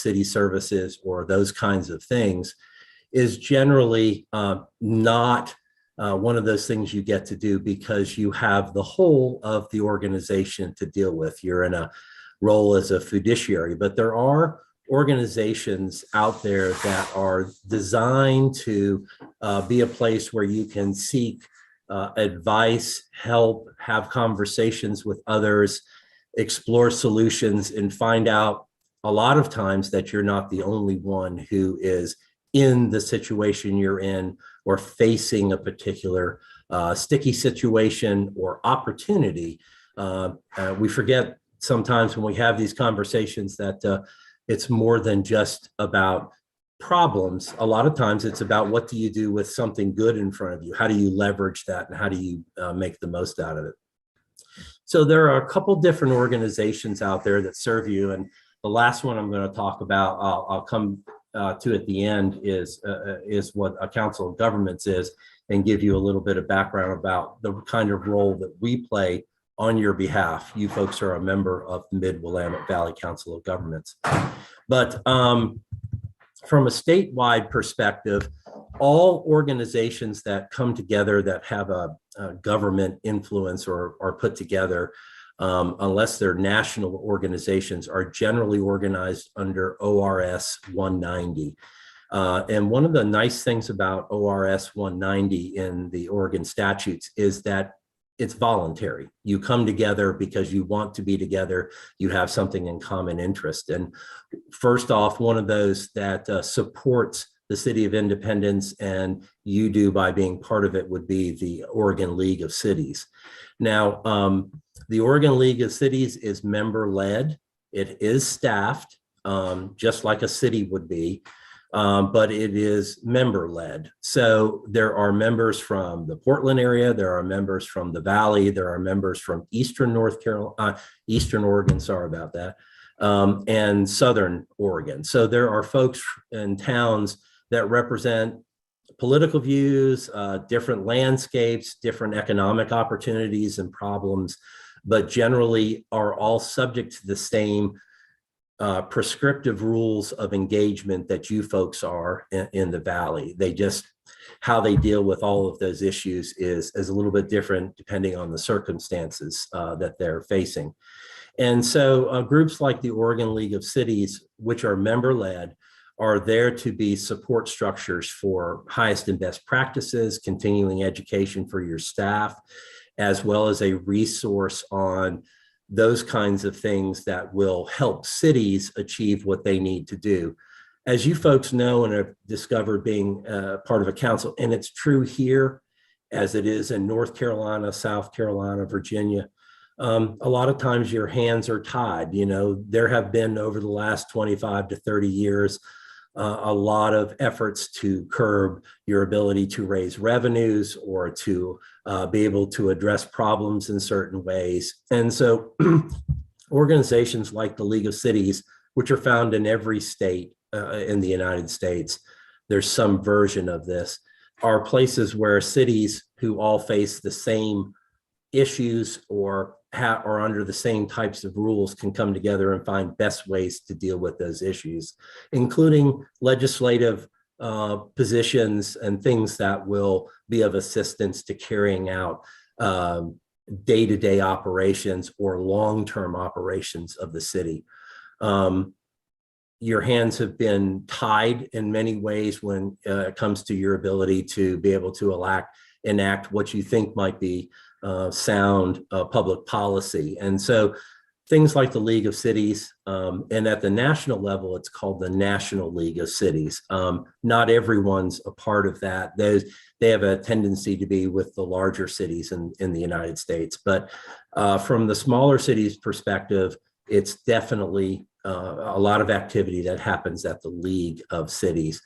city services or those kinds of things is generally not one of those things you get to do because you have the whole of the organization to deal with. You're in a role as a fiduciary, but there are organizations out there that are designed to be a place where you can seek advice, help, have conversations with others, explore solutions, and find out a lot of times that you're not the only one who is in the situation you're in or facing a particular sticky situation or opportunity. We forget sometimes when we have these conversations that it's more than just about problems. A lot of times it's about what do you do with something good in front of you? How do you leverage that and how do you make the most out of it? So there are a couple different organizations out there that serve you. And the last one I'm going to talk about, I'll come to at the end is what a council of governments is and give you a little bit of background about the kind of role that we play on your behalf. You folks are a member of the Mid-Willamette Valley Council of Governments. But from a statewide perspective, all organizations that come together that have a government influence or are put together, unless they're national organizations, are generally organized under ORS 190. And one of the nice things about ORS 190 in the Oregon statutes is that it's voluntary. You come together because you want to be together. You have something in common interest. And first off, one of those that supports the City of Independence, and you do by being part of it, would be the Oregon League of Cities. Now, the Oregon League of Cities is member-led. It is staffed, just like a city would be. But it is member-led. So there are members from the Portland area, there are members from the Valley, there are members from Eastern Oregon, sorry about that, and Southern Oregon. So there are folks in towns that represent political views, different landscapes, different economic opportunities and problems, but generally are all subject to the same prescriptive rules of engagement that you folks are in the Valley. They just, how they deal with all of those issues is a little bit different depending on the circumstances that they're facing. And so groups like the Oregon League of Cities, which are member-led, are there to be support structures for highest and best practices, continuing education for your staff, as well as a resource on those kinds of things that will help cities achieve what they need to do. As you folks know and have discovered being part of a council, and it's true here as it is in North Carolina, South Carolina, Virginia, a lot of times your hands are tied. You know, there have been over the last 25 to 30 years, a lot of efforts to curb your ability to raise revenues or to be able to address problems in certain ways. And so organizations like the League of Cities, which are found in every state in the United States, there's some version of this, are places where cities who all face the same issues or are under the same types of rules can come together and find best ways to deal with those issues, including legislative positions and things that will be of assistance to carrying out day-to-day operations or long-term operations of the city. Your hands have been tied in many ways when it comes to your ability to be able to enact what you think might be sound public policy. And so things like the League of Cities, and at the national level, it's called the National League of Cities. Not everyone's a part of that. They have a tendency to be with the larger cities in the United States. But from the smaller cities perspective, it's definitely a lot of activity that happens at the League of Cities.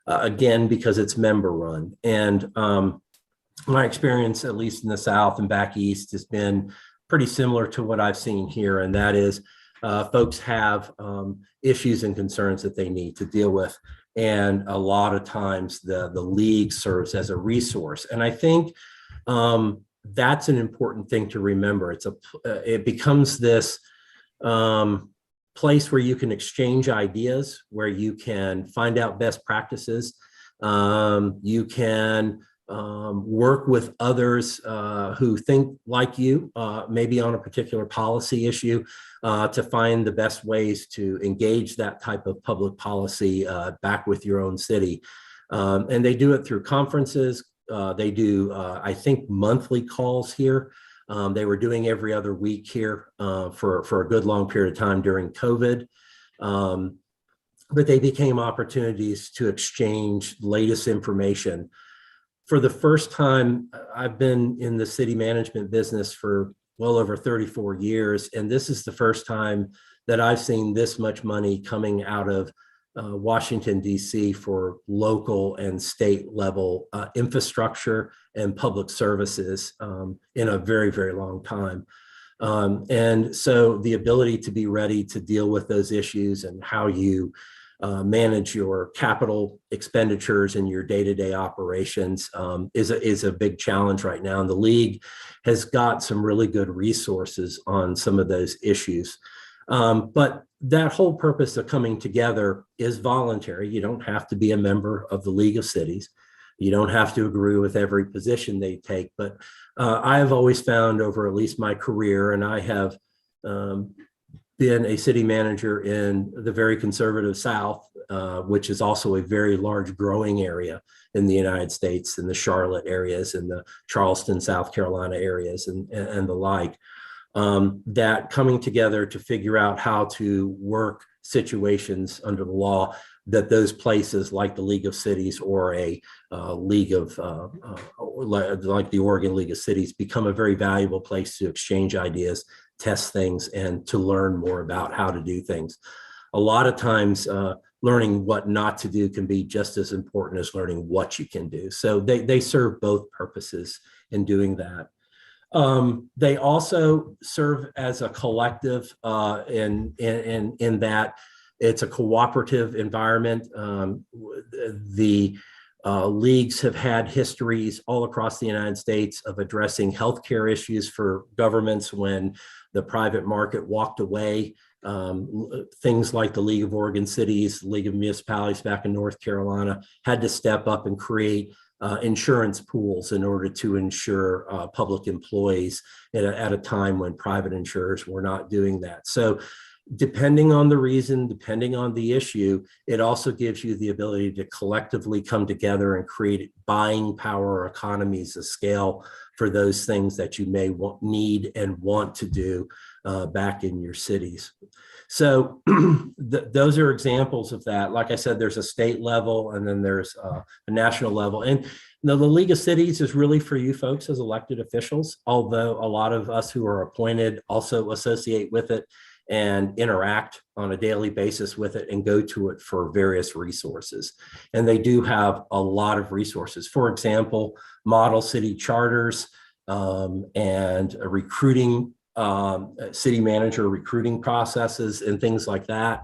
Again, because it's member run. And my experience, at least in the South and back East, has been pretty similar to what I've seen here. And that is folks have issues and concerns that they need to deal with. And a lot of times the league serves as a resource. And I think that's an important thing to remember. It becomes this place where you can exchange ideas, where you can find out best practices. You can work with others who think like you, maybe on a particular policy issue, to find the best ways to engage that type of public policy back with your own city. And they do it through conferences. They do, I think, monthly calls here. They were doing every other week here for a good long period of time during COVID. But they became opportunities to exchange latest information. For the first time, I've been in the city management business for well over 34 years, and this is the first time that I've seen this much money coming out of Washington, D.C. for local and state level infrastructure and public services in a very, very long time. And so the ability to be ready to deal with those issues and how you manage your capital expenditures and your day-to-day operations is a big challenge right now. And the league has got some really good resources on some of those issues. But that whole purpose of coming together is voluntary. You don't have to be a member of the League of Cities. You don't have to agree with every position they take. But I have always found over at least my career, and I have been a city manager in the very conservative South, which is also a very large growing area in the United States, in the Charlotte areas, in the Charleston, South Carolina areas, and the like. That coming together to figure out how to work situations under the law, that those places like the League of Cities or a league of like the Oregon League of Cities become a very valuable place to exchange ideas, test things, and to learn more about how to do things. A lot of times learning what not to do can be just as important as learning what you can do. So they serve both purposes in doing that. They also serve as a collective in that it's a cooperative environment. The leagues have had histories all across the United States of addressing healthcare issues for governments when the private market walked away. Things like the League of Oregon Cities, League of Municipalities back in North Carolina had to step up and create insurance pools in order to insure public employees at a time when private insurers were not doing that. So depending on the reason, depending on the issue, it also gives you the ability to collectively come together and create buying power, economies of scale for those things that you may need and want to do back in your cities. So those are examples of that. Like I said, there's a state level and then there's a national level. And the League of Cities is really for you folks as elected officials, although a lot of us who are appointed also associate with it and interact on a daily basis with it and go to it for various resources. And they do have a lot of resources. For example, model city charters and a recruiting city manager recruiting processes and things like that.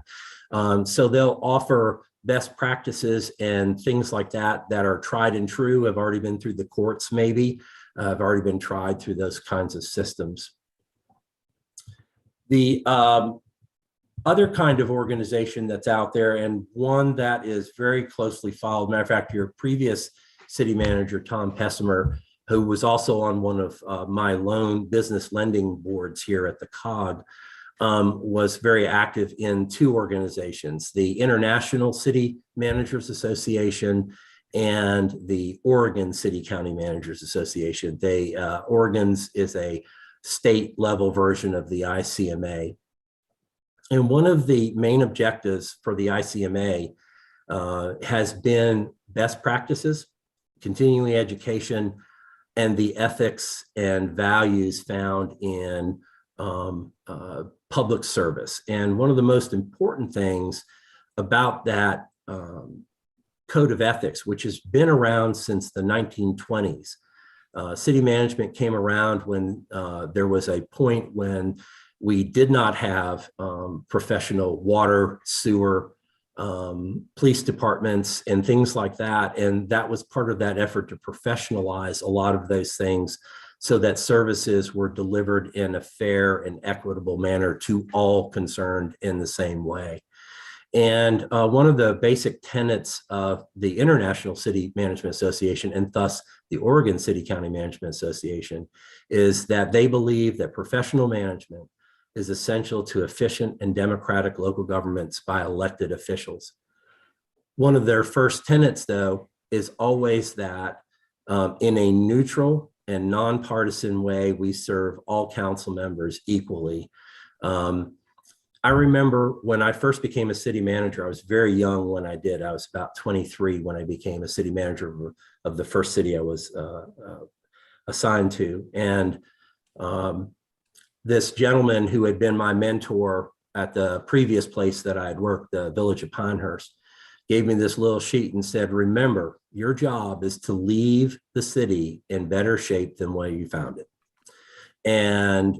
So they'll offer best practices and things like that are tried and true, have already been through the courts maybe, have already been tried through those kinds of systems. The other kind of organization that's out there, and one that is very closely followed, matter of fact, your previous city manager, Tom Pessimer, who was also on one of my loan business lending boards here at the COG, was very active in two organizations, the International City Managers Association and the Oregon City County Managers Association. Oregon's is a state level version of the ICMA. And one of the main objectives for the ICMA has been best practices, continuing education, and the ethics and values found in public service. And one of the most important things about that code of ethics, which has been around since the 1920s, city management came around when there was a point when we did not have professional water, sewer, police departments and things like that. And that was part of that effort to professionalize a lot of those things so that services were delivered in a fair and equitable manner to all concerned in the same way. And one of the basic tenets of the International City Management Association, and thus the Oregon City County Management Association, is that they believe that professional management is essential to efficient and democratic local governments by elected officials. One of their first tenets, though, is always that in a neutral and nonpartisan way, we serve all council members equally. I remember when I first became a city manager, I was very young when I did. I was about 23 when I became a city manager of the first city I was assigned to. And this gentleman who had been my mentor at the previous place that I had worked, the village of Pinehurst, gave me this little sheet and said, remember, your job is to leave the city in better shape than when you found it. And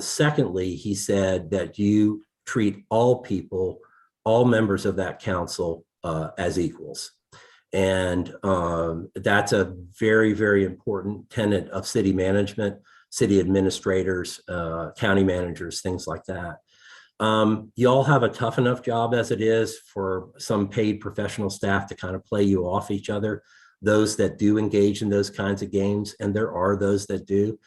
secondly, he said that you treat all people, all members of that council as equals. And that's a very, very important tenet of city management, city administrators, county managers, things like that. You all have a tough enough job as it is for some paid professional staff to kind of play you off each other, those that do engage in those kinds of games, and there are those that do.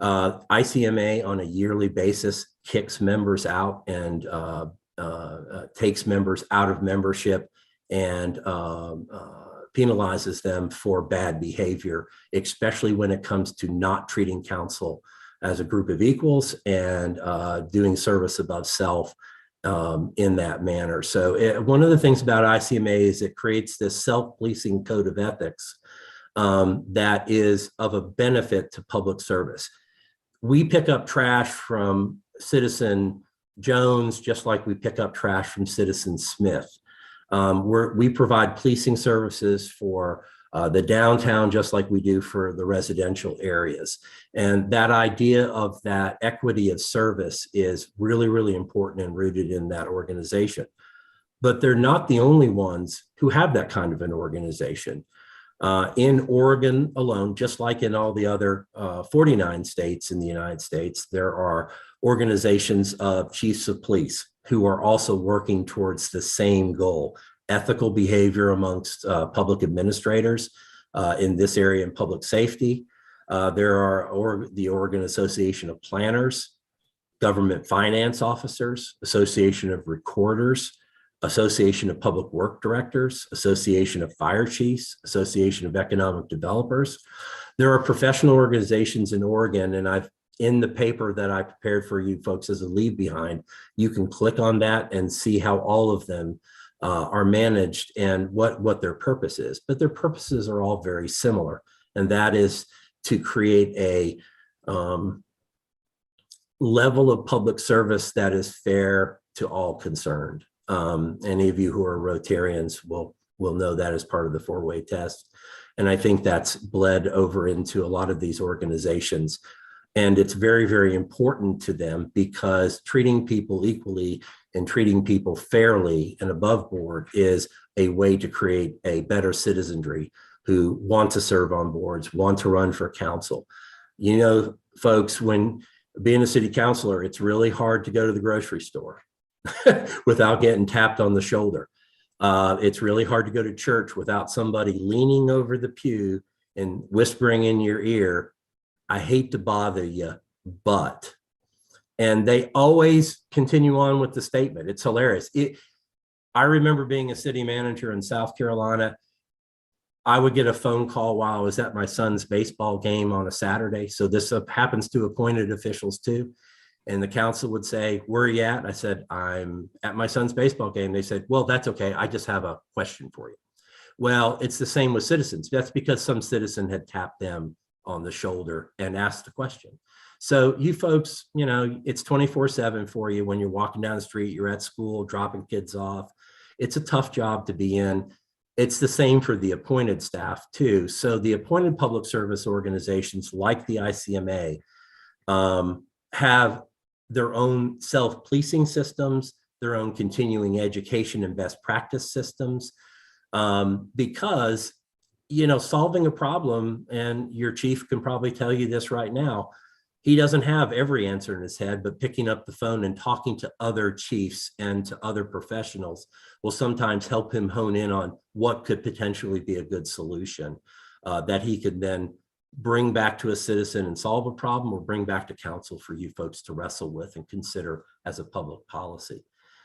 ICMA on a yearly basis kicks members out and takes members out of membership and penalizes them for bad behavior, especially when it comes to not treating council as a group of equals and doing service above self in that manner. So one of the things about ICMA is it creates this self-policing code of ethics that is of a benefit to public service. We pick up trash from Citizen Jones, just like we pick up trash from Citizen Smith. We provide policing services for the downtown, just like we do for the residential areas. And that idea of that equity of service is really, really important and rooted in that organization. But they're not the only ones who have that kind of an organization. In Oregon alone, just like in all the other 49 states in the United States, there are organizations of chiefs of police who are also working towards the same goal: ethical behavior amongst public administrators in this area in public safety. There are the Oregon Association of Planners, Government Finance Officers, Association of Recorders, Association of Public Work Directors, Association of Fire Chiefs, Association of Economic Developers. There are professional organizations in Oregon, and in the paper that I prepared for you folks as a leave behind, you can click on that and see how all of them are managed and what their purpose is. But their purposes are all very similar, and that is to create a level of public service that is fair to all concerned. Any of you who are Rotarians will know that as part of the four-way test. And I think that's bled over into a lot of these organizations. And it's very, very important to them because treating people equally and treating people fairly and above board is a way to create a better citizenry who want to serve on boards, want to run for council. You know, folks, when being a city councilor, it's really hard to go to the grocery store without getting tapped on the shoulder. It's really hard to go to church without somebody leaning over the pew and whispering in your ear, I hate to bother you, but. And they always continue on with the statement. It's hilarious. I remember being a city manager in South Carolina. I would get a phone call while I was at my son's baseball game on a Saturday. So this happens to appointed officials too. And the council would say, where are you at? I said, I'm at my son's baseball game. They said, well, that's okay. I just have a question for you. Well, it's the same with citizens. That's because some citizen had tapped them on the shoulder and asked a question. So you folks, you know, it's 24/7 for you when you're walking down the street, you're at school, dropping kids off. It's a tough job to be in. It's the same for the appointed staff too. So the appointed public service organizations like the ICMA have their own self-policing systems, their own continuing education and best practice systems, because solving a problem, and your chief can probably tell you this right now, he doesn't have every answer in his head, but picking up the phone and talking to other chiefs and to other professionals will sometimes help him hone in on what could potentially be a good solution that he could then bring back to a citizen and solve a problem, or bring back to council for you folks to wrestle with and consider as a public policy.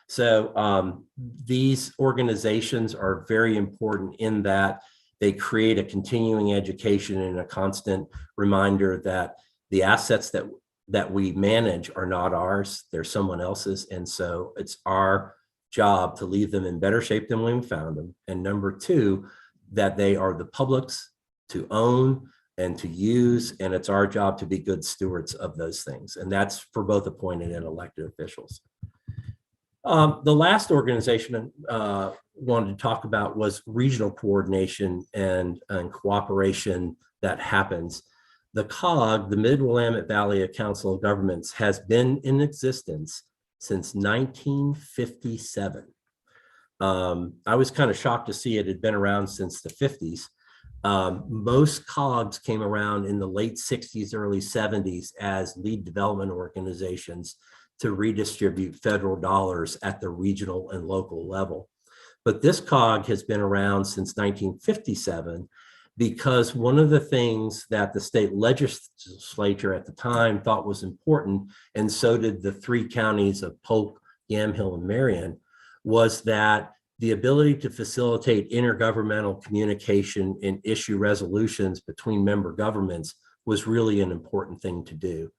So these organizations are very important in that they create a continuing education and a constant reminder that the assets that we manage are not ours, they're someone else's. And so it's our job to leave them in better shape than when we found them. And number two, that they are the public's to own and to use, and it's our job to be good stewards of those things. And that's for both appointed and elected officials. The last organization wanted to talk about was regional coordination and cooperation that happens. The COG, the Mid-Willamette Valley Council of Governments, has been in existence since 1957. I was kind of shocked to see it had been around since the 50s. Most COGs came around in the late 60s, early 70s as lead development organizations to redistribute federal dollars at the regional and local level. But this COG has been around since 1957 because one of the things that the state legislature at the time thought was important, and so did the three counties of Polk, Yamhill, and Marion, was that the ability to facilitate intergovernmental communication and issue resolutions between member governments was really an important thing to do.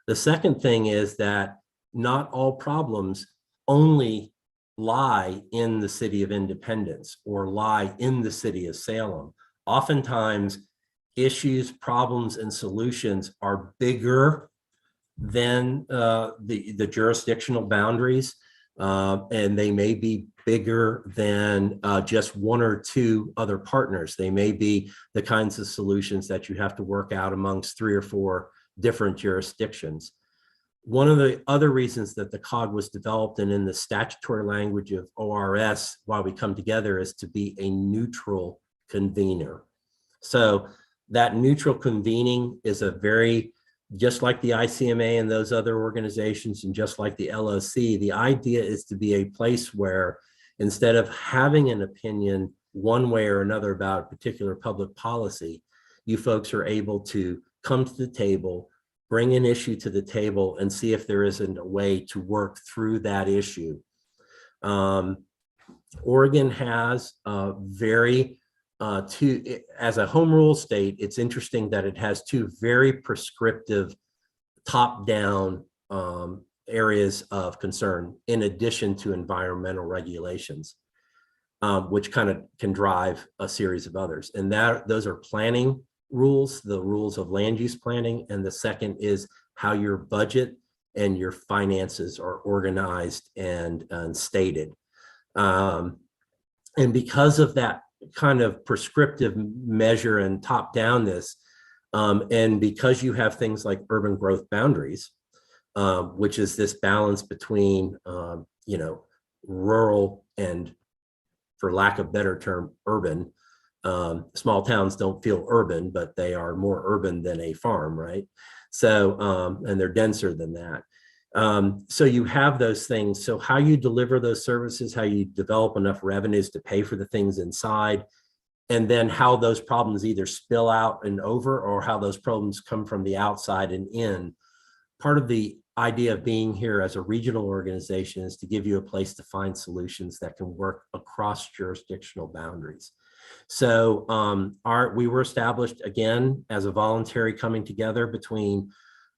The second thing is that not all problems only lie in the city of Independence or lie in the city of Salem. Oftentimes, issues, problems, and solutions are bigger than the jurisdictional boundaries, and they may be bigger than just one or two other partners. They may be the kinds of solutions that you have to work out amongst 3 or 4 different jurisdictions. One of the other reasons that the COG was developed and in the statutory language of ORS, why we come together, is to be a neutral convener. So that neutral convening is a very, just like the ICMA and those other organizations, and just like the LOC, the idea is to be a place where instead of having an opinion one way or another about a particular public policy, you folks are able to come to the table, bring an issue to the table, and see if there isn't a way to work through that issue. Oregon has as a home rule state, it's interesting that it has 2 very prescriptive top-down areas of concern, in addition to environmental regulations, which kind of can drive a series of others. And those are planning rules, the rules of land use planning, and the second is how your budget and your finances are organized and stated. And because of that kind of prescriptive measure and top-downness, and because you have things like urban growth boundaries, which is this balance between rural and, for lack of a better term, urban. Small towns don't feel urban, but they are more urban than a farm, right? So, and they're denser than that. So you have those things. So how you deliver those services, how you develop enough revenues to pay for the things inside, and then how those problems either spill out and over, or how those problems come from the outside and in. Part of the idea of being here as a regional organization is to give you a place to find solutions that can work across jurisdictional boundaries. So we were established again as a voluntary coming together between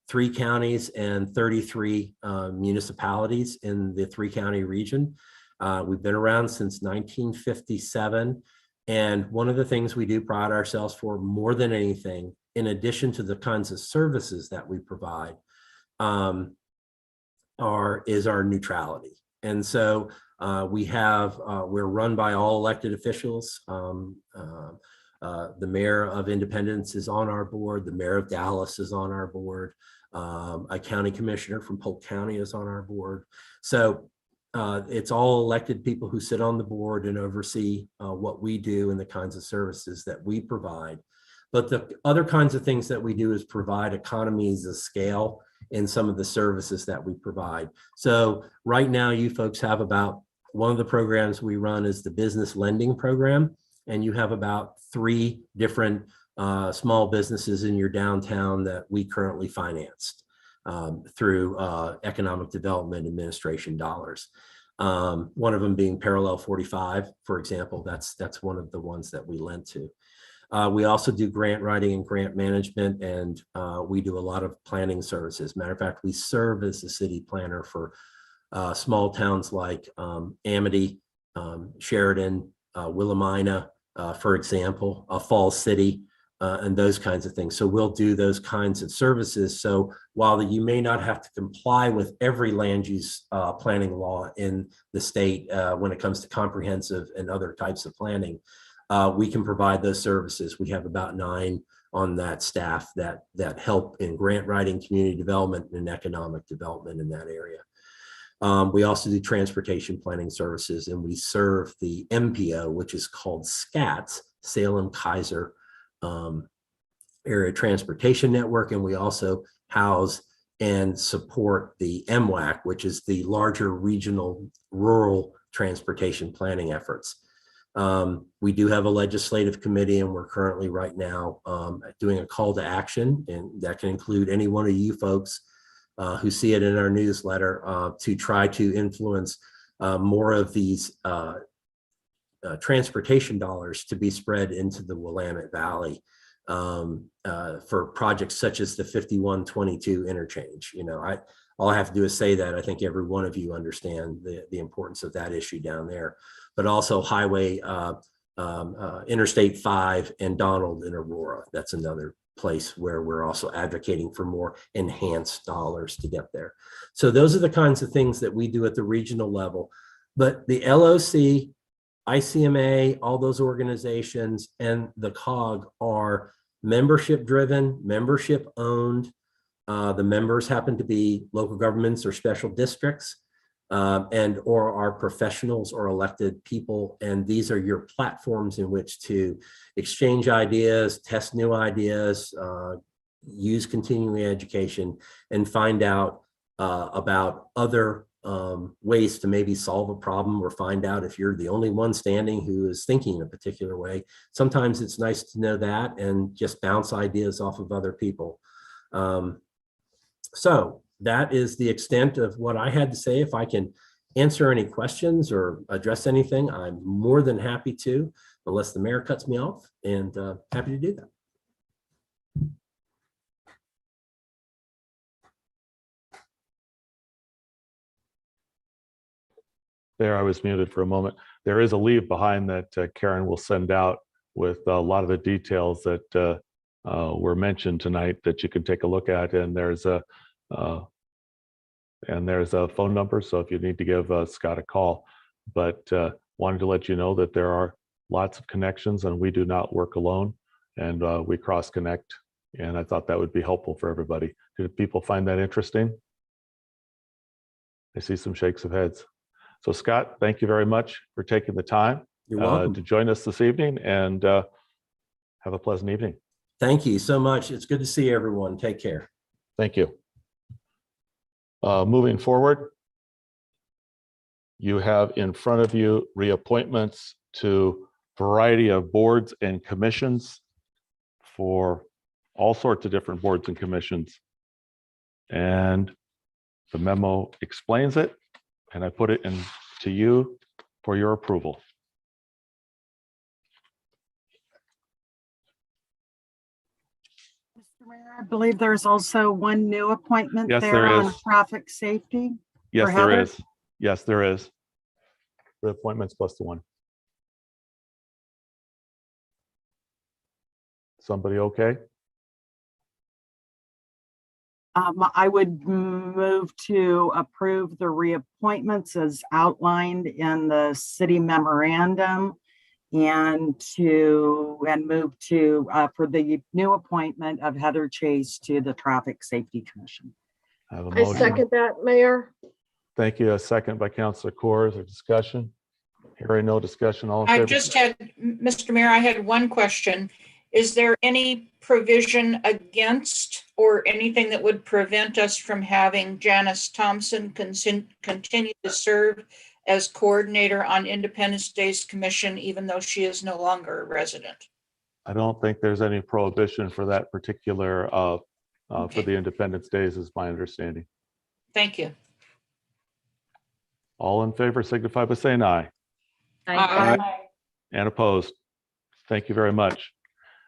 3 counties and 33 municipalities in the 3-county region. We've been around since 1957. And one of the things we do pride ourselves for more than anything, in addition to the kinds of services that we provide, is our neutrality. And so we're run by all elected officials. The mayor of Independence is on our board. The mayor of Dallas is on our board. A county commissioner from Polk County is on our board. So it's all elected people who sit on the board and oversee what we do and the kinds of services that we provide. But the other kinds of things that we do is provide economies of scale in some of the services that we provide. So right now, you folks have about, one of the programs we run is the business lending program, and you have about 3 different small businesses in your downtown that we currently financed through Economic Development Administration dollars. One of them being Parallel 45, for example. That's one of the ones that we lent to. We also do grant writing and grant management, and we do a lot of planning services. Matter of fact, we serve as the city planner for small towns like Amity, Sheridan, Willamina, for example, Falls City, and those kinds of things. So we'll do those kinds of services. So while you may not have to comply with every land use planning law in the state when it comes to comprehensive and other types of planning, we can provide those services. We have about 9 on that staff that help in grant writing, community development, and economic development in that area. We also do transportation planning services, and we serve the MPO, which is called SCATS, Salem Kaiser Area Transportation Network, and we also house and support the MWAC, which is the larger regional rural transportation planning efforts. We do have a legislative committee, and we're currently right now doing a call to action, and that can include any one of you folks who see it in our newsletter to try to influence more of these transportation dollars to be spread into the Willamette Valley for projects such as the 5122 interchange. You know, all I have to do is say that. I think every one of you understand the importance of that issue down there, but also Highway Interstate 5 and Donald in Aurora. That's another place where we're also advocating for more enhanced dollars to get there. So those are the kinds of things that we do at the regional level. But the LOC, ICMA, all those organizations, and the COG are membership driven, membership owned. The members happen to be local governments or special districts, or are professionals or elected people. And these are your platforms in which to exchange ideas, test new ideas, use continuing education, and find out about other ways to maybe solve a problem, or find out if you're the only one standing who is thinking a particular way. Sometimes it's nice to know that and just bounce ideas off of other people. So that is the extent of what I had to say. If I can answer any questions or address anything, I'm more than happy to, unless the mayor cuts me off, and happy to do that. There, I was muted for a moment. There is a leave behind that Karen will send out with a lot of the details that were mentioned tonight that you can take a look at, and there's a phone number, so if you need to give Scott a call. But wanted to let you know that there are lots of connections, and we do not work alone, and we cross connect, and I thought that would be helpful for everybody. Did people find that interesting? I see some shakes of heads. So Scott, thank you very much for taking the time to join us this evening, and have a pleasant evening. Thank you so much. It's good to see everyone. Take care. Thank you. Moving forward, you have in front of you reappointments to a variety of boards and commissions for all sorts of different boards and commissions. And the memo explains it, and I put it in to you for your approval. I believe there's also one new appointment there on is. traffic safety. Yes, there is. Yes, there is. The appointments plus the one. Somebody okay? I would move to approve the reappointments as outlined in the city memorandum, and move to for the new appointment of Heather Chase to the Traffic Safety Commission. I have a I motion. second that, Mayor. Thank you. A second by Councilor Coors. A discussion? Hearing no discussion, all in favor? I just had, Mr. Mayor, I had one question. Is there any provision against or anything that would prevent us from having Janice Thompson continue to serve as coordinator on Independence Days Commission, even though she is no longer a resident? I don't think there's any prohibition for that particular, for the Independence Days is my understanding. Thank you. All in favor signify by saying aye. Aye. And opposed. Thank you very much.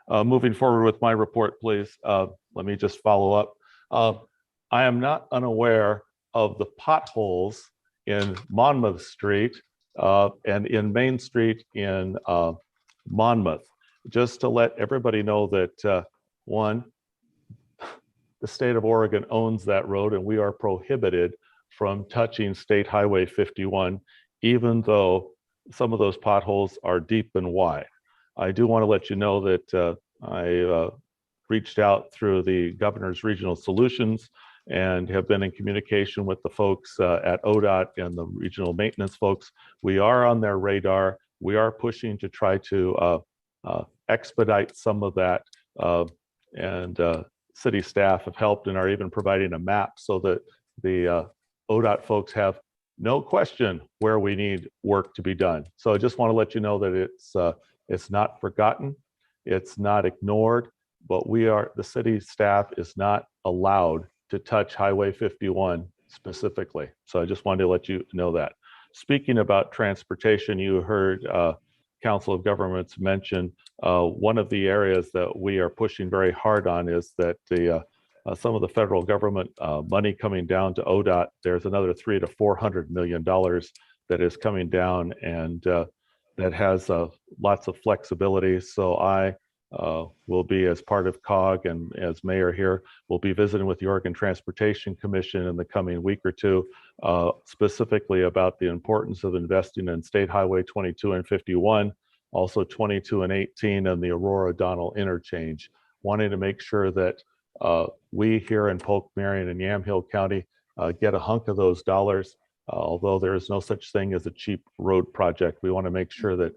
Moving forward with my report, please. Let me just follow up. I am not unaware of the potholes in Monmouth Street and in Main Street in Monmouth. Just to let everybody know that one, the state of Oregon owns that road and we are prohibited from touching State Highway 51, even though some of those potholes are deep and wide. I do want to let you know that I reached out through the Governor's Regional Solutions and have been in communication with the folks at ODOT and the regional maintenance folks. We are on their radar. We are pushing to try to expedite some of that, and city staff have helped and are even providing a map so that the ODOT folks have no question where we need work to be done. So I just want to let you know that it's not forgotten, it's not ignored, but the city staff is not allowed to touch Highway 51 specifically. So I just wanted to let you know that. Speaking about transportation, you heard Council of Governments mention one of the areas that we are pushing very hard on is that some of the federal government money coming down to ODOT, there's another $300 to $400 million that is coming down, and that has lots of flexibility. So I will be, as part of COG and as mayor here, will be visiting with the Oregon Transportation Commission in the coming week or two, specifically about the importance of investing in State Highway 22 and 51, also 22 and 18 and the Aurora Donald interchange, wanting to make sure that we here in Polk, Marion, and Yamhill County get a hunk of those dollars. Although there is no such thing as a cheap road project, we want to make sure that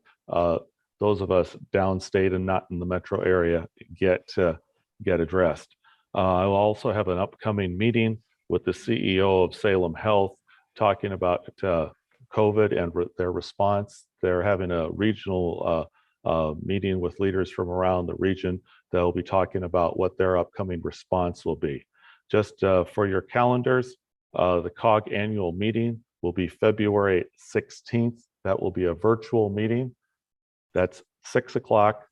those of us downstate and not in the metro area get addressed. I'll also have an upcoming meeting with the CEO of Salem Health talking about COVID and their response. They're having a regional meeting with leaders from around the region that will be talking about what their upcoming response will be. Just for your calendars, the COG annual meeting will be February 16th. That will be a virtual meeting. That's 6 o'clock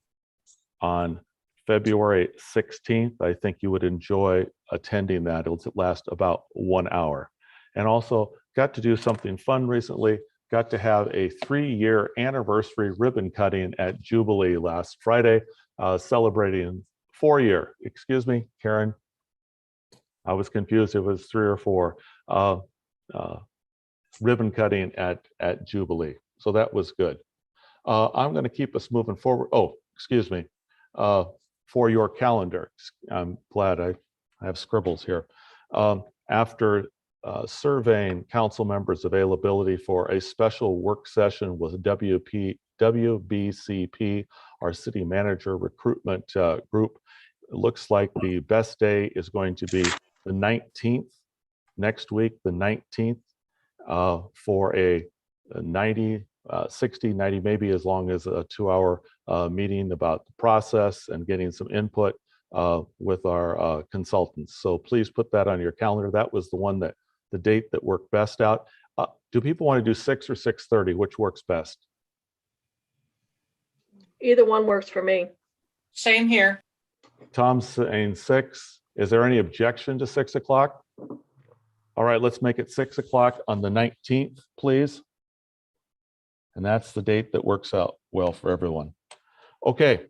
on February 16th. I think you would enjoy attending that. It'll last about 1 hour. And also got to do something fun recently. Got to have a 3-year anniversary ribbon cutting at Jubilee last Friday, celebrating 4-year, excuse me, Karen. I was confused, it was 3 or 4, ribbon cutting at Jubilee. So that was good. I'm gonna keep us moving forward. Oh, excuse me, for your calendar. I'm glad I have scribbles here. After surveying council members' availability for a special work session with WBCP, our city manager recruitment group, it looks like the best day is going to be the 19th, next week, the 19th, for a 60, 90, maybe as long as a 2-hour meeting about the process and getting some input with our consultants. So please put that on your calendar. That was the date that worked best out. Do people want to do 6 or 6:30? Which works best? Either one works for me. Same here. Tom's saying 6. Is there any objection to 6 o'clock? All right, let's make it 6 o'clock on the 19th, please. And that's the date that works out well for everyone. Okay.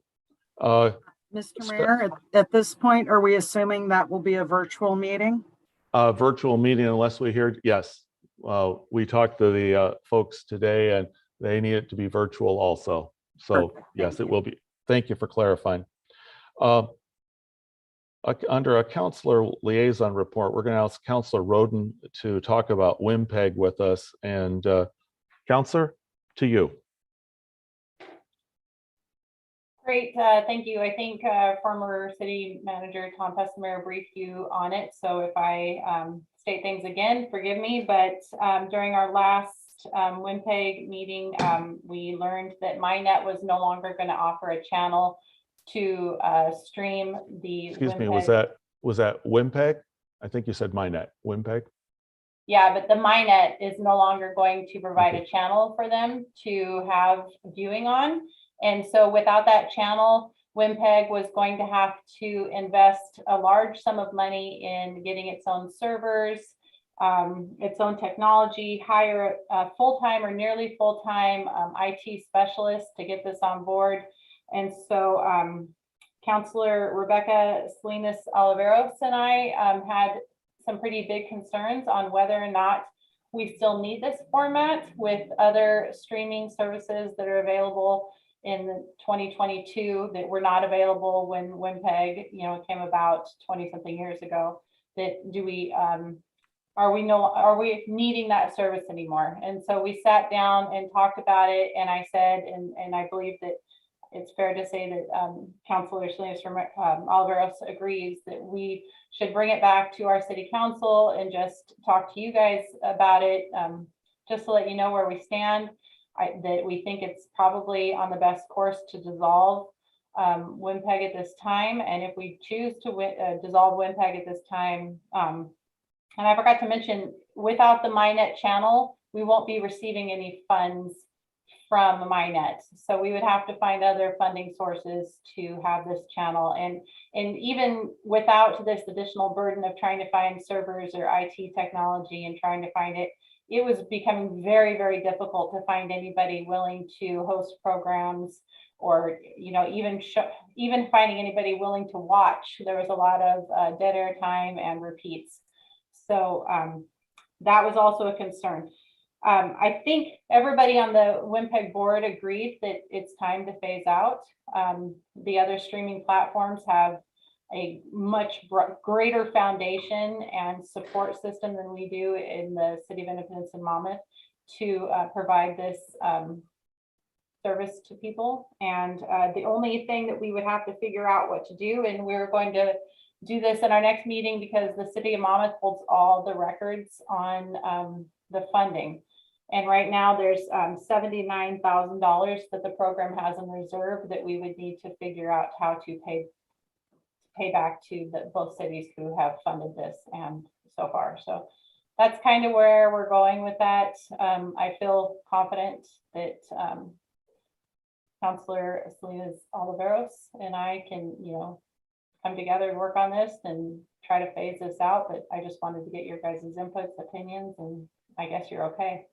Mr. Mayor, at this point, are we assuming that will be a virtual meeting? Virtual meeting, unless we hear, yes. We talked to the folks today and they need it to be virtual also. So Perfect. yes, Thank it you. will be. Thank you for clarifying. Under a counselor liaison report, we're going to ask Counselor Roden to talk about WIMPEG with us. And Counselor, to you. Great, thank you. I think former city manager Tom Pessemer briefed you on it. So if I state things again, forgive me. But during our last WIMPEG meeting, we learned that MyNet was no longer going to offer a channel to stream the Excuse WIMPEG. me, was that WIMPEG? I think you said MyNet. WIMPEG? Yeah, but the MyNet is no longer going to provide Okay. a channel for them to have viewing on. And so without that channel, WIMPEG was going to have to invest a large sum of money in getting its own servers, its own technology, hire a full-time or nearly full-time IT specialist to get this on board. And so Councillor Rebecca Salinas Oliveros and I had some pretty big concerns on whether or not we still need this format with other streaming services that are available in 2022 that were not available when WIMPEG, came about 20-something years ago. That do we are we needing that service anymore? And so we sat down and talked about it, and I said, and I believe that it's fair to say that Councilor Salinas Oliveros agrees that we should bring it back to our city council and just talk to you guys about it, just to let you know where we stand. That we think it's probably on the best course to dissolve WIMPEG at this time. And if we choose to dissolve WIMPEG at this time, and I forgot to mention, without the MyNet channel, we won't be receiving any funds from MyNet. So we would have to find other funding sources to have this channel. And even without this additional burden of trying to find servers or IT technology and trying to find it, it was becoming very, very difficult to find anybody willing to host programs, or even finding anybody willing to watch. There was a lot of dead air time and repeats. So that was also a concern. I think everybody on the WIMPEG board agreed that it's time to phase out. The other streaming platforms have a much greater foundation and support system than we do in the City of Independence and Monmouth to provide this service to people. And the only thing that we would have to figure out what to do, and we're going to do this in our next meeting because the City of Monmouth holds all the records on the funding. And right now there's $79,000 that the program has in reserve that we would need to figure out how to pay back to both cities who have funded this and so far. So that's kind of where we're going with that. I feel confident that Councilor Salinas Oliveros and I can, come together and work on this and try to phase this out. But I just wanted to get your guys' inputs, opinions, and I guess you're okay.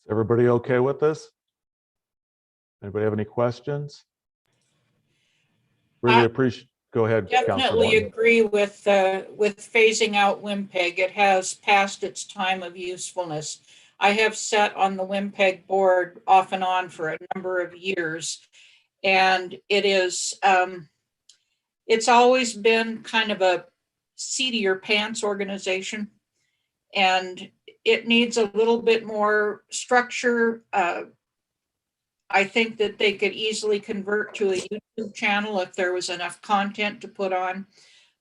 Is everybody okay with this? Anybody have any questions? Really appreciate. Go ahead, Definitely Councilor. agree with phasing out WIMPEG. It has passed its time of usefulness. I have sat on the WIMPEG board off and on for a number of years, and it is it's always been kind of a seat of your pants organization, and it needs a little bit more structure. I think that they could easily convert to a YouTube channel if there was enough content to put on.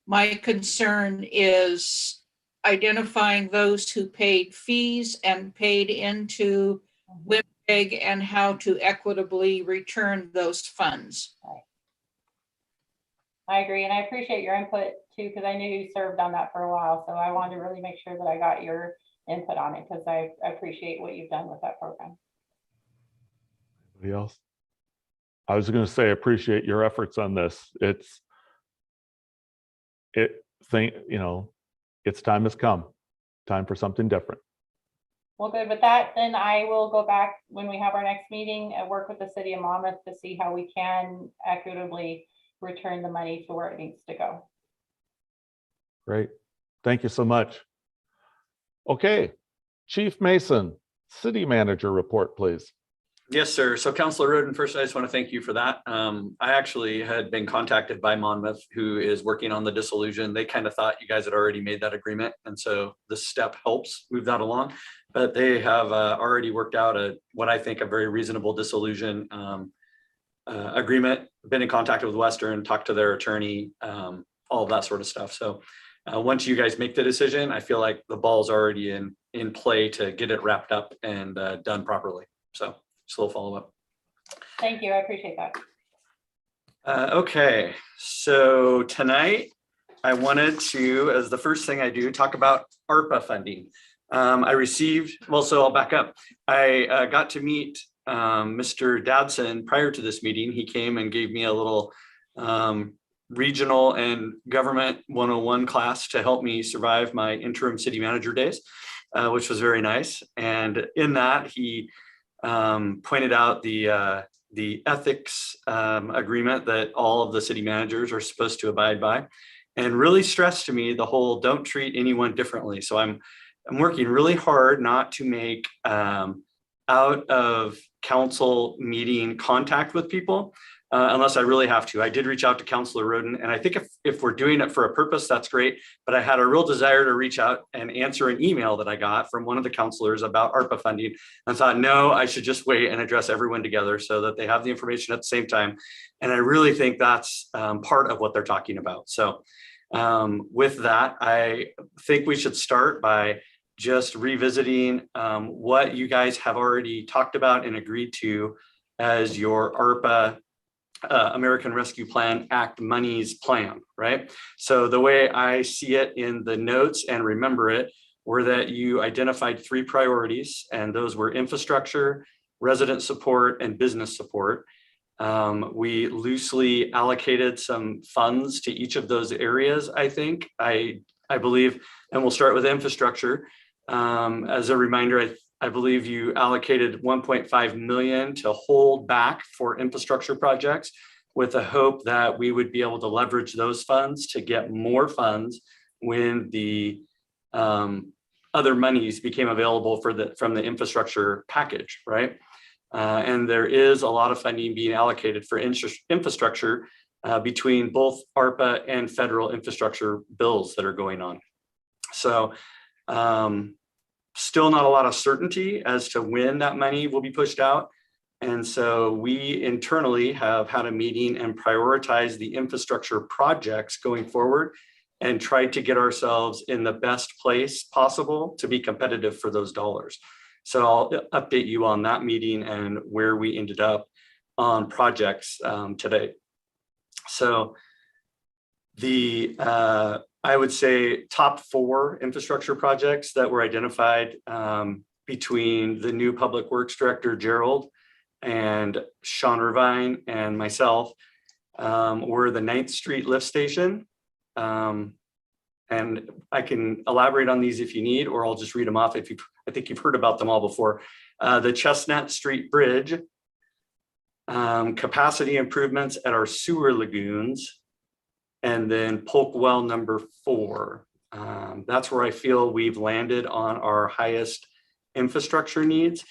My concern is identifying those who paid fees and paid into WIMPEG and how to equitably return those funds. Right. I agree, and I appreciate your input too, because I knew you served on that for a while. So I wanted to really make sure that I got your input on it, because I appreciate what you've done with that program. Anybody else? I was going to say, appreciate your efforts on this. Its time has come. Time for something different. Well, good. With that, then I will go back when we have our next meeting and work with the City of Monmouth to see how we can equitably return the money to where it needs to go. Great. Thank you so much. Okay. Chief Mason, City Manager report, please. Yes, sir. So Councilor Roden, first, I just want to thank you for that. I actually had been contacted by Monmouth, who is working on the dissolution. They kind of thought you guys had already made that agreement. And so this step helps move that along. But they have already worked out what I think a very reasonable dissolution agreement. Been in contact with Western, talked to their attorney, all of that sort of stuff. So once you guys make the decision, I feel like the ball's already in play to get it wrapped up and done properly. So slow follow-up. Thank you. I appreciate that. Okay, so tonight I wanted to, as the first thing I do, talk about ARPA funding. I received, well, so I'll back up. I got to meet Mr. Dadson prior to this meeting. He came and gave me a little regional and government 101 class to help me survive my interim city manager days, which was very nice. And in that, he pointed out the ethics agreement that all of the city managers are supposed to abide by, and really stressed to me the whole don't treat anyone differently. So I'm working really hard not to make out of council meeting contact with people unless I really have to. I did reach out to Councilor Roden, and I think if we're doing it for a purpose, that's great. But I had a real desire to reach out and answer an email that I got from one of the councilors about ARPA funding. I thought, no, I should just wait and address everyone together so that they have the information at the same time. And I really think that's part of what they're talking about. So with that, I think we should start by just revisiting what you guys have already talked about and agreed to as your ARPA American Rescue Plan Act monies plan, right? So the way I see it in the notes and remember it were that you identified 3 priorities, and those were infrastructure, resident support, and business support. We loosely allocated some funds to each of those areas, I think. I believe, and we'll start with infrastructure. As a reminder, I believe you allocated 1.5 million to hold back for infrastructure projects with the hope that we would be able to leverage those funds to get more funds when the other monies became available from the infrastructure package, right? And there is a lot of funding being allocated for infrastructure between both ARPA and federal infrastructure bills that are going on. So still not a lot of certainty as to when that money will be pushed out. And so we internally have had a meeting and prioritized the infrastructure projects going forward and tried to get ourselves in the best place possible to be competitive for those dollars. So I'll update you on that meeting and where we ended up on projects today. So I would say top 4 infrastructure projects that were identified between the new Public Works Director, Gerald, and Sean Irvine and myself were the 9th Street lift station. And I can elaborate on these if you need, or I'll just read them off if I think you've heard about them all before. The Chestnut Street Bridge, capacity improvements at our sewer lagoons, and then Polk Well number 4. That's where I feel we've landed on our highest infrastructure needs.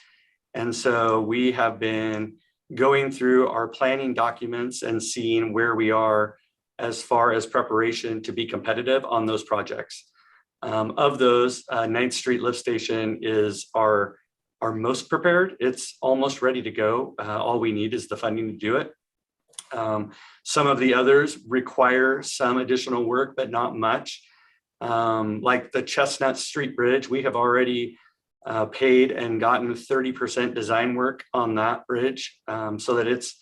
And so we have been going through our planning documents and seeing where we are as far as preparation to be competitive on those projects. Of those, 9th Street Lift Station is our most prepared. It's almost ready to go. All we need is the funding to do it. Some of the others require some additional work, but not much. Like the Chestnut Street Bridge, we have already paid and gotten 30% design work on that bridge so that it's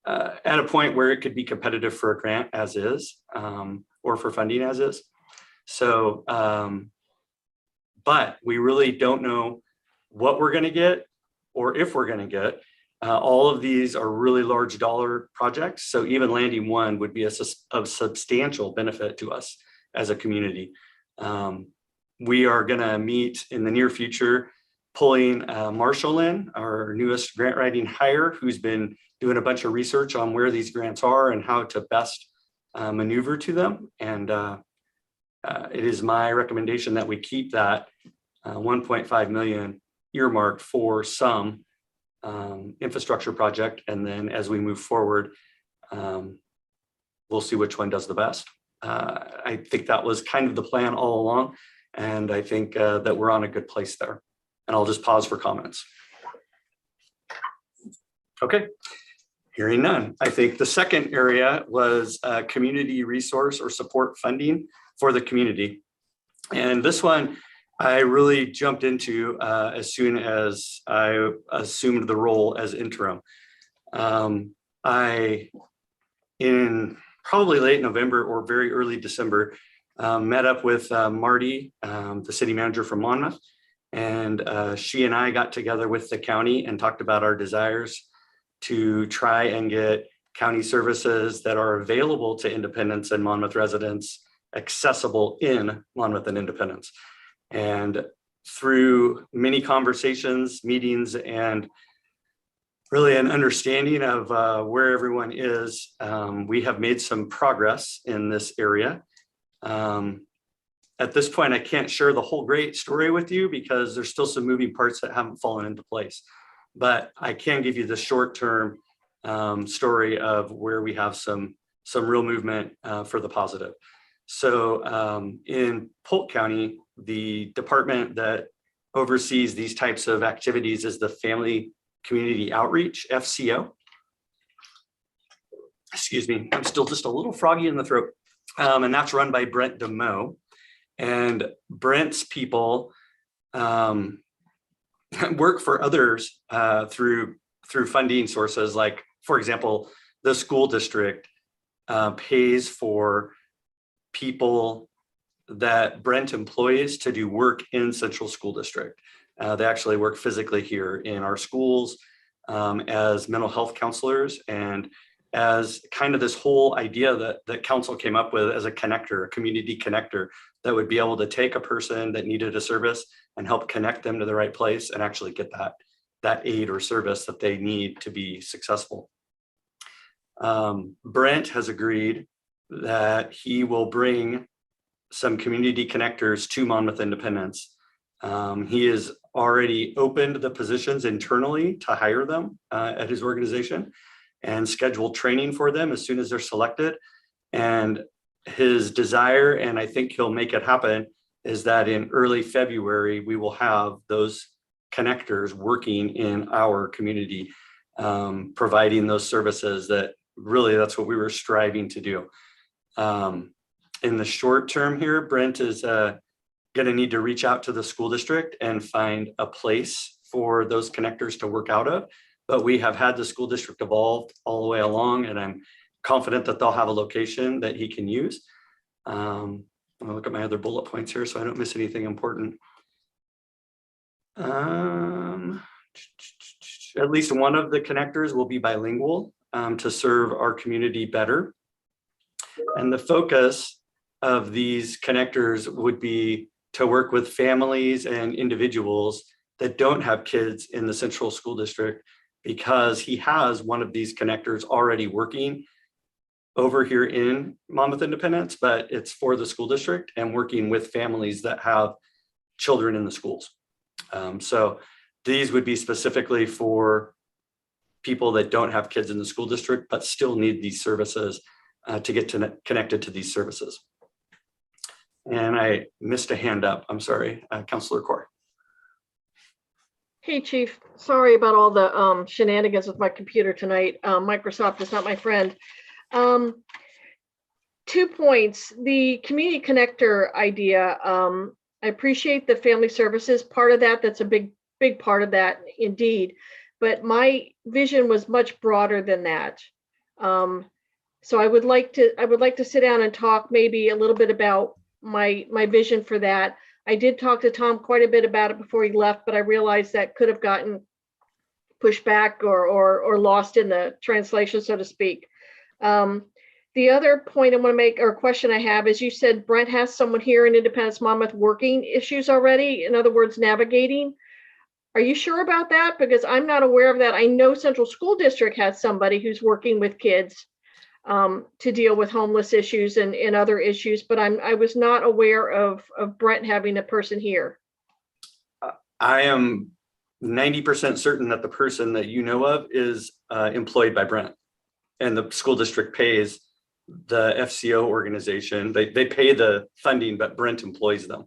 at a point where it could be competitive for a grant as is, or for funding as is. So, but we really don't know what we're going to get or if we're going to get. All of these are really large dollar projects. So even landing one would be of substantial benefit to us as a community. We are going to meet in the near future, pulling Marshall in, our newest grant writing hire, who's been doing a bunch of research on where these grants are and how to best maneuver to them. And it is my recommendation that we keep that 1.5 million earmarked for some infrastructure project. And then as we move forward, we'll see which one does the best. I think that was kind of the plan all along. And I think that we're on a good place there. And I'll just pause for comments. Okay, hearing none. I think the second area was community resource or support funding for the community. And this one I really jumped into as soon as I assumed the role as interim. In probably late November or very early December, met up with Marty, the city manager from Monmouth, and she and I got together with the county and talked about our desires to try and get county services that are available to Independence and Monmouth residents accessible in Monmouth and Independence. And through many conversations, meetings, and really an understanding of where everyone is, we have made some progress in this area. At this point, I can't share the whole great story with you because there's still some moving parts that haven't fallen into place. But I can give you the short-term story of where we have some real movement for the positive. So in Polk County, the department that oversees these types of activities is the Family Community Outreach, FCO. Excuse me, I'm still just a little froggy in the throat. And that's run by Brent DeMoe. And Brent's people work for others through funding sources. Like, for example, the school district pays for people that Brent employs to do work in Central School District. They actually work physically here in our schools as mental health counselors, and as kind of this whole idea that council came up with as a connector, a community connector that would be able to take a person that needed a service and help connect them to the right place and actually get that aid or service that they need to be successful. Brent has agreed that he will bring some community connectors to Monmouth Independence. He has already opened the positions internally to hire them at his organization and schedule training for them as soon as they're selected. And his desire, and I think he'll make it happen, is that in early February, we will have those connectors working in our community, providing those services that really that's what we were striving to do. In the short term here, Brent is going to need to reach out to the school district and find a place for those connectors to work out of. But we have had the school district evolved all the way along, and I'm confident that they'll have a location that he can use. I'm gonna look at my other bullet points here so I don't miss anything important. At least one of the connectors will be bilingual to serve our community better. And the focus of these connectors would be to work with families and individuals that don't have kids in the Central School District, because he has one of these connectors already working over here in Monmouth Independence, but it's for the school district and working with families that have children in the schools. So these would be specifically for people that don't have kids in the school district, but still need these services to get connected to these services. And I missed a hand up. I'm sorry, Councilor Corr. Hey, Chief. Sorry about all the shenanigans with my computer tonight. Microsoft is not my friend. 2 points. The community connector idea. I appreciate the family services part of that. That's a big part of that, indeed. But my vision was much broader than that. So I would like to sit down and talk maybe a little bit about my vision for that. I did talk to Tom quite a bit about it before he left, but I realized that could have gotten pushed back or lost in the translation, so to speak. The other point I want to make, or question I have, is you said Brent has someone here in Independence Monmouth working issues already. In other words, navigating. Are you sure about that? Because I'm not aware of that. I know Central School District has somebody who's working with kids to deal with homeless issues and other issues, but I was not aware of Brent having a person here. I am 90% certain that the person that you know of is employed by Brent, and the school district pays the FCO organization. They pay the funding, but Brent employs them.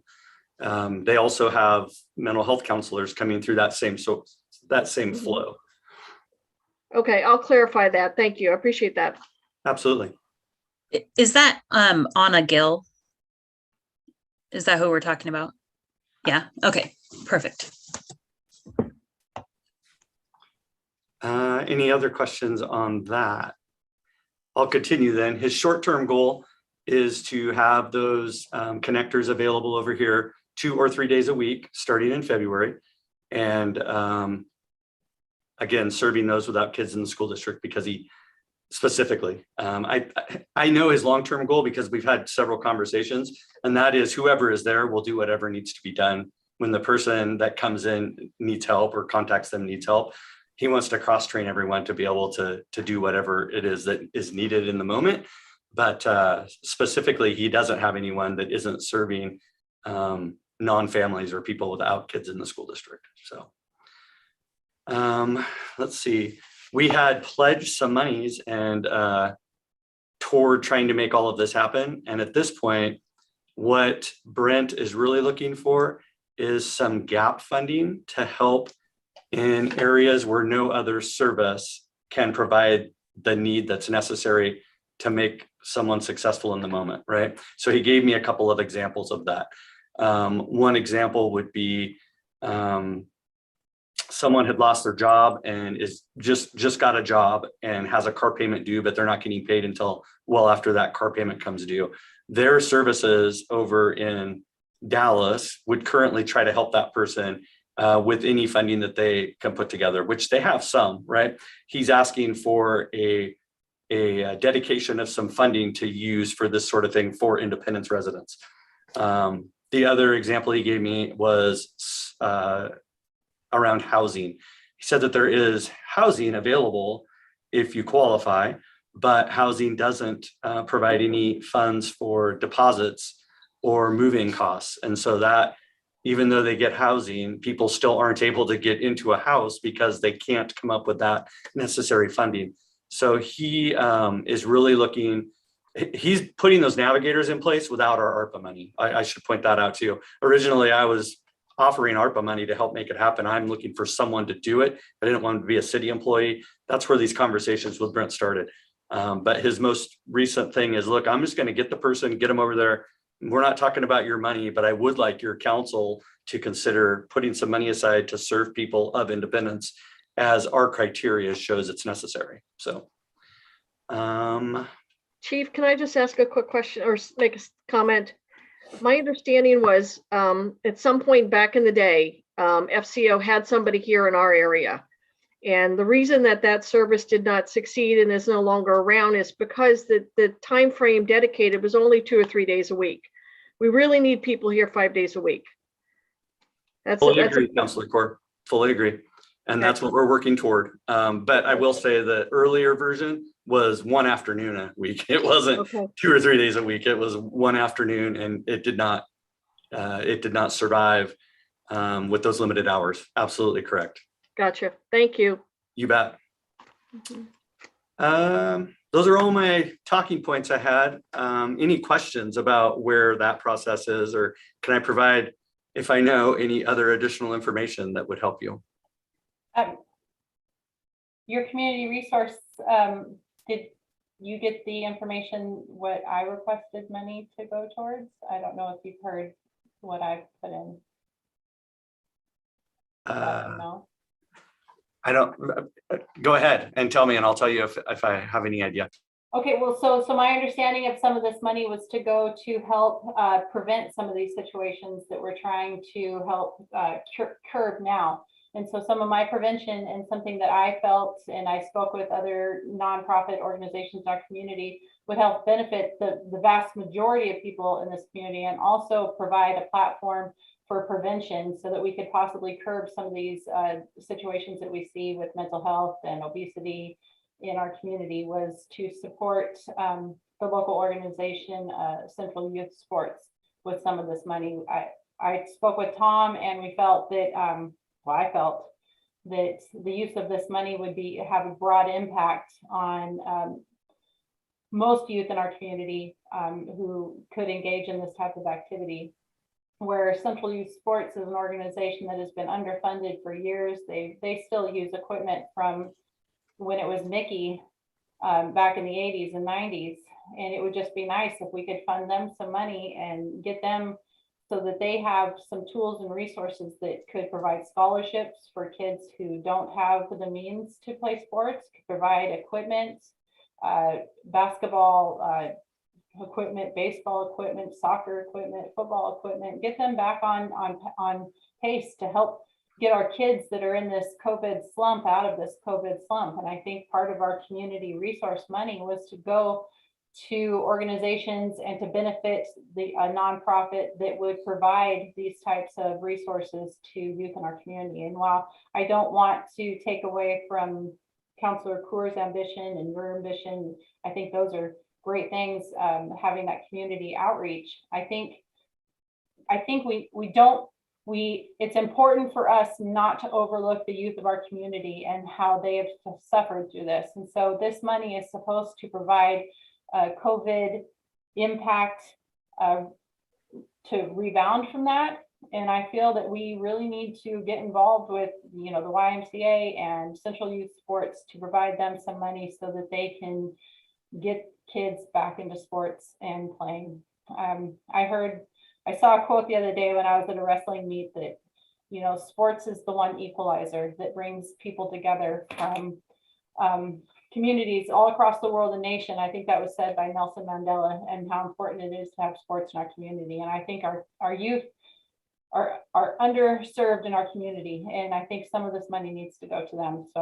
They also have mental health counselors coming through that same flow. Okay, I'll clarify that. Thank you. I appreciate that. Absolutely. Is that Anna Gill? Is that who we're talking about? Yeah. Okay. Perfect. Any other questions on that? I'll continue then. His short-term goal is to have those connectors available over here 2 or 3 days a week, starting in February. And again, serving those without kids in the school district, because he specifically, I know his long-term goal because we've had several conversations, and that is whoever is there will do whatever needs to be done. When the person that comes in needs help or contacts them needs help, he wants to cross-train everyone to be able to do whatever it is that is needed in the moment. But specifically, he doesn't have anyone that isn't serving non-families or people without kids in the school district. So let's see. We had pledged some monies and toward trying to make all of this happen. And at this point, what Brent is really looking for is some gap funding to help in areas where no other service can provide the need that's necessary to make someone successful in the moment, right? So he gave me a couple of examples of that. One example would be someone had lost their job and is just got a job and has a car payment due, but they're not getting paid until well after that car payment comes due. Their services over in Dallas would currently try to help that person with any funding that they can put together, which they have some, right? He's asking for a dedication of some funding to use for this sort of thing for Independence residents. The other example he gave me was around housing. He said that there is housing available if you qualify, but housing doesn't provide any funds for deposits or moving costs. And so that even though they get housing, people still aren't able to get into a house because they can't come up with that necessary funding. So he is really looking, he's putting those navigators in place without our ARPA money. I should point that out too. Originally, I was offering ARPA money to help make it happen. I'm looking for someone to do it. I didn't want to be a city employee. That's where these conversations with Brent started. But his most recent thing is, look, I'm just going to get the person, get them over there. We're not talking about your money, but I would like your council to consider putting some money aside to serve people of Independence as our criteria shows it's necessary. So, Chief, can I just ask a quick question or make a comment? My understanding was at some point back in the day, FCO had somebody here in our area. And the reason that that service did not succeed and is no longer around is because the time frame dedicated was only 2 or 3 days a week. We really need people here 5 days a week. Fully agree, Councilor Core. Fully agree. And that's what we're working toward. But I will say the earlier version was one afternoon a week. It wasn't 2 or 3 days a week. It was one afternoon, and it did not survive with those limited hours. Absolutely correct. Gotcha. Thank you. You bet. Those are all my talking points I had. Any questions about where that process is, or can I provide, if I know, any other additional information that would help you? Your community resource, did you get the information what I requested money to go towards? I don't know if you've heard what I put in. No. I don't, go ahead and tell me, and I'll tell you if I have any idea. Okay, well, so my understanding of some of this money was to go to help prevent some of these situations that we're trying to help curb now. And so some of my prevention and something that I felt, and I spoke with other nonprofit organizations in our community, would help benefit the vast majority of people in this community, and also provide a platform for prevention so that we could possibly curb some of these situations that we see with mental health and obesity in our community, was to support the local organization, Central Youth Sports, with some of this money. I spoke with Tom, and we felt that, I felt that the use of this money would have a broad impact on most youth in our community who could engage in this type of activity. Where Central Youth Sports is an organization that has been underfunded for years. They still use equipment from when it was Mickey back in the 80s and 90s. And it would just be nice if we could fund them some money and get them so that they have some tools and resources that could provide scholarships for kids who don't have the means to play sports, could provide equipment, basketball equipment, baseball equipment, soccer equipment, football equipment, get them back on pace to help get our kids that are in this COVID slump out of this COVID slump. And I think part of our community resource money was to go to organizations and to benefit a nonprofit that would provide these types of resources to youth in our community. And while I don't want to take away from Councilor Coors' ambition and your ambition, I think those are great things, having that community outreach. I think it's important for us not to overlook the youth of our community and how they have suffered through this. And so this money is supposed to provide COVID impact to rebound from that. And I feel that we really need to get involved with, the YMCA and Central Youth Sports to provide them some money so that they can get kids back into sports and playing. I saw a quote the other day when I was at a wrestling meet that, sports is the one equalizer that brings people together from communities all across the world and nation. I think that was said by Nelson Mandela, and how important it is to have sports in our community. And I think our youth are underserved in our community, and I think some of this money needs to go to them. So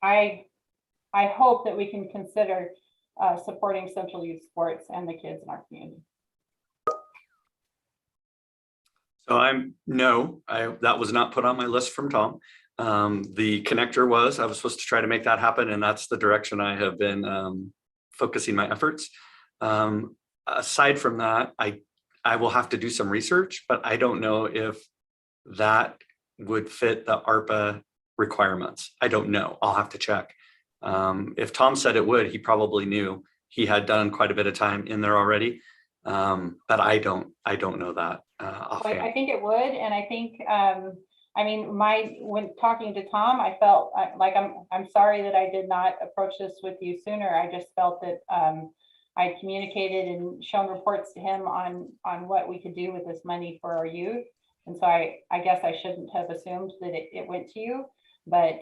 I hope that we can consider supporting Central Youth Sports and the kids in our community. So that was not put on my list from Tom. The connector I was supposed to try to make that happen, and that's the direction I have been focusing my efforts. Aside from that, I will have to do some research, but I don't know if that would fit the ARPA requirements. I don't know. I'll have to check. If Tom said it would, he probably knew. He had done quite a bit of time in there already, but I don't know that offhand. I think it would, and I think when talking to Tom, I felt like I'm sorry that I did not approach this with you sooner. I just felt that I communicated and shown reports to him on what we could do with this money for our youth, and so I guess I shouldn't have assumed that it went to you, but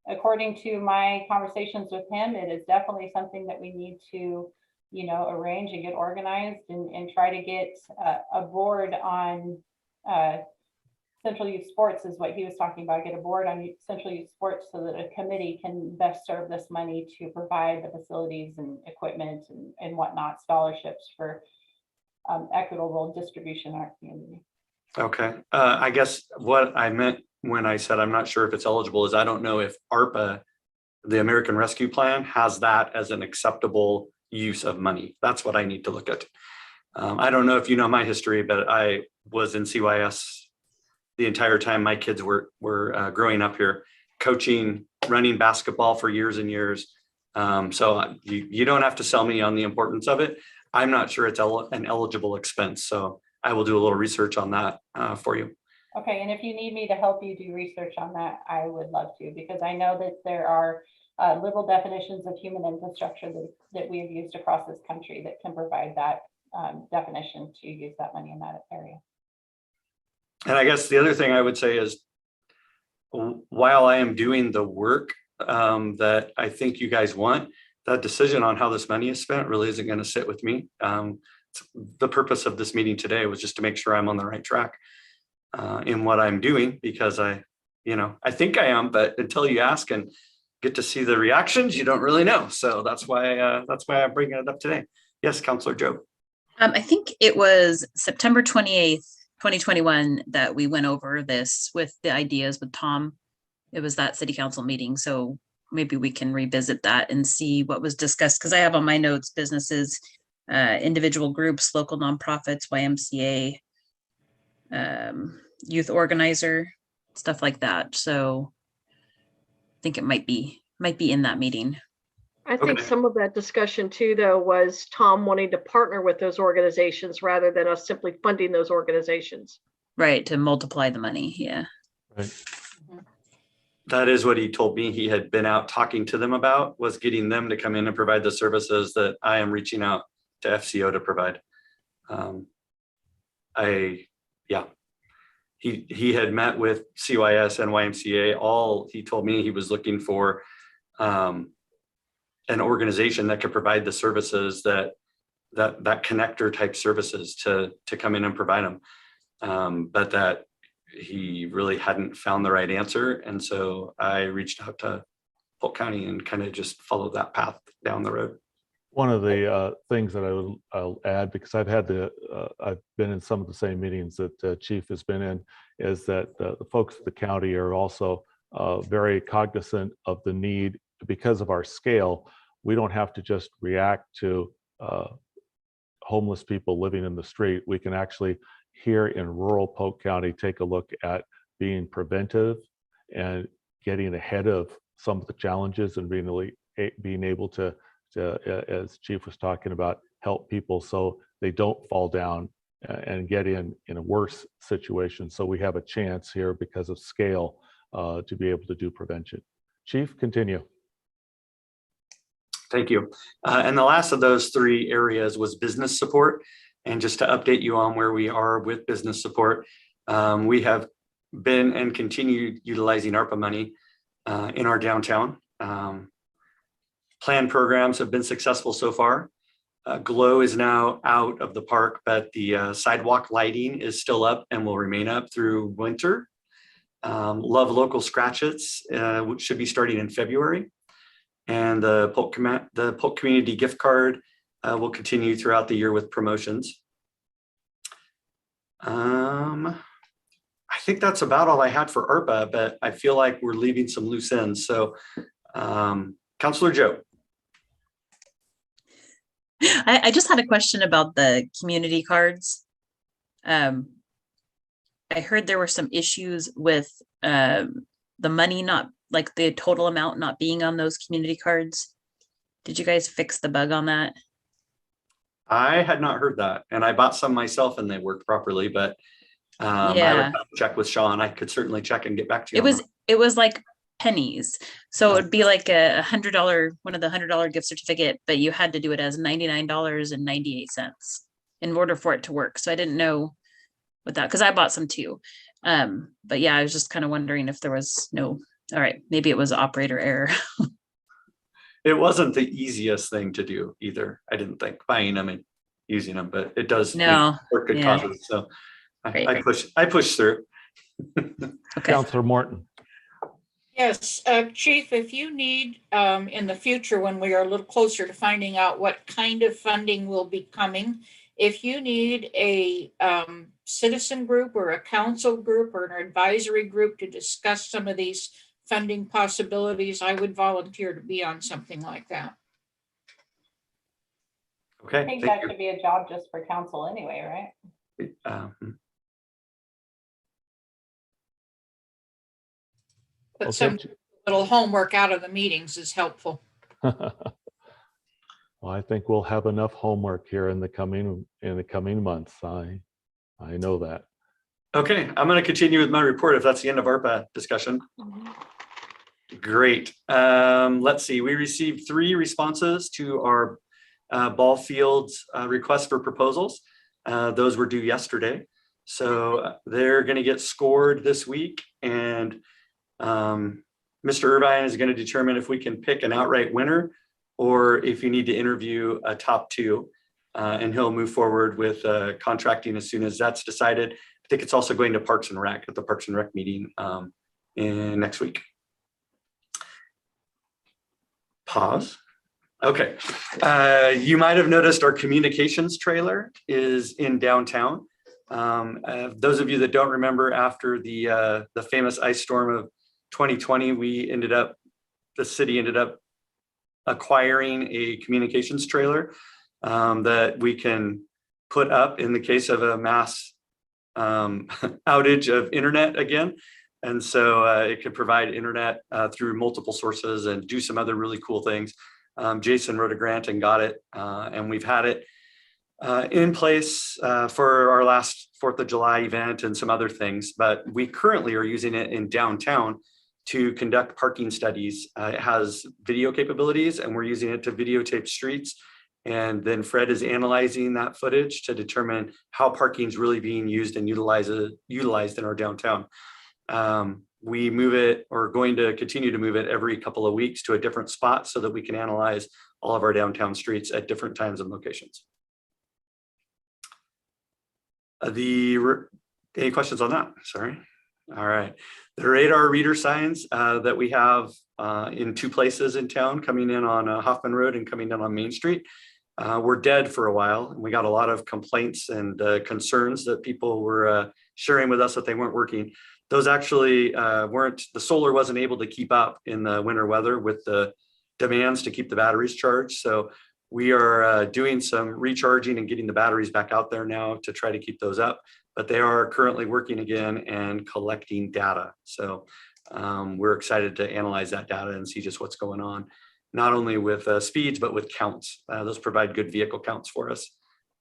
according to my conversations with him, it is definitely something that we need to, arrange and get organized and try to get a board on Central Youth Sports is what he was talking about, get a board on Central Youth Sports so that a committee can best serve this money to provide the facilities and equipment and whatnot, scholarships for equitable distribution in our community. Okay. I guess what I meant when I said I'm not sure if it's eligible is I don't know if ARPA, the American Rescue Plan, has that as an acceptable use of money. That's what I need to look at. I don't know if you know my history, but I was in CYS the entire time my kids were growing up here, coaching, running basketball for years and years. So you don't have to sell me on the importance of it. I'm not sure it's an eligible expense. So I will do a little research on that for you. Okay, and if you need me to help you do research on that, I would love to, because I know that there are liberal definitions of human infrastructure that we have used across this country that can provide that definition to use that money in that area. And I guess the other thing I would say is, while I am doing the work that I think you guys want, that decision on how this money is spent really isn't going to sit with me. The purpose of this meeting today was just to make sure I'm on the right track in what I'm doing, because I think I am, but until you ask and get to see the reactions, you don't really know. So that's why I'm bringing it up today. Yes, Councilor Joe. I think it was September 28th, 2021 that we went over this with the ideas with Tom. It was that city council meeting. So maybe we can revisit that and see what was discussed, because I have on my notes businesses, individual groups, local nonprofits, YMCA, youth organizer, stuff like that. So think it might be in that meeting. I think Okay. some of that discussion too, though, was Tom wanting to partner with those organizations rather than us simply funding those organizations. Right, to multiply the money. Yeah. Right. That is what he told me he had been out talking to them about, was getting them to come in and provide the services that I am reaching out to FCO to provide. He had met with CYS and YMCA. He told me he was looking for an organization that could provide the services that connector type services to come in and provide them. But that he really hadn't found the right answer. And so I reached out to Polk County and kind of just followed that path down the road. One of the things that I'll add, because I've been in some of the same meetings that Chief has been in, is that the folks at the county are also very cognizant of the need. Because of our scale, we don't have to just react to homeless people living in the street. We can actually, here in rural Polk County, take a look at being preventive and getting ahead of some of the challenges and being able to, as Chief was talking about, help people so they don't fall down and get in a worse situation. So we have a chance here because of scale to be able to do prevention. Chief, continue. Thank you. And the last of those three areas was business support. And just to update you on where we are with business support, we have been and continued utilizing ARPA money in our downtown. Planned programs have been successful so far. Glow is now out of the park, but the sidewalk lighting is still up and will remain up through winter. Love Local Scratchets which should be starting in February. And the Polk Community Gift Card will continue throughout the year with promotions. I think that's about all I had for ARPA, but I feel like we're leaving some loose ends. So Councilor Joe. I just had a question about the community cards. I heard there were some issues with the money not, like the total amount not being on those community cards. Did you guys fix the bug on that? I had not heard that, and I bought some myself and they worked properly, but I would have to check with Sean. I could certainly check and get back to you. It was like pennies. So it would be like a $100, one of the $100 gift certificate, but you had to do it as $99.98 in order for it to work. So I didn't know what that, because I bought some too. But yeah, I was just kind of wondering if there was no, all right, maybe it was operator error. It wasn't the easiest thing to do either. I didn't think, buying them and using them, but it does work good causes. So I push through. Okay. Councilor Morton. Yes, Chief, if you need in the future, when we are a little closer to finding out what kind of funding will be coming, if you need a citizen group or a council group or an advisory group to discuss some of these funding possibilities, I would volunteer to be on something like that. Okay. I think that should be a job just for council anyway, right? But some little homework out of the meetings is helpful. Well, I think we'll have enough homework here in the coming months. I know that. Okay, I'm going to continue with my report if that's the end of ARPA discussion. Great. Let's see. We received 3 responses to our ball fields request for proposals. Those were due yesterday. So they're going to get scored this week, and Mr. Irvine is going to determine if we can pick an outright winner or if you need to interview a top 2, and he'll move forward with contracting as soon as that's decided. I think it's also going to Parks and Rec at the Parks and Rec meeting in next week. Pause. Okay. You might have noticed our communications trailer is in downtown. Those of you that don't remember, after the famous ice storm of 2020, the city ended up acquiring a communications trailer that we can put up in the case of a mass outage of internet again. And so it could provide internet through multiple sources and do some other really cool things. Jason wrote a grant and got it, and we've had it in place for our last 4th of July event and some other things, but we currently are using it in downtown to conduct parking studies. It has video capabilities, and we're using it to videotape streets. And then Fred is analyzing that footage to determine how parking is really being used and utilized in our downtown. We move it, or going to continue to move it every couple of weeks to a different spot so that we can analyze all of our downtown streets at different times and locations. Any questions on that? Sorry. All right. The radar reader signs that we have in 2 places in town, coming in on Hoffman Road and coming down on Main Street, were dead for a while. And we got a lot of complaints and concerns that people were sharing with us that they weren't working. Those actually the solar wasn't able to keep up in the winter weather with the demands to keep the batteries charged. So we are doing some recharging and getting the batteries back out there now to try to keep those up, but they are currently working again and collecting data. So we're excited to analyze that data and see just what's going on, not only with speeds, but with counts. Those provide good vehicle counts for us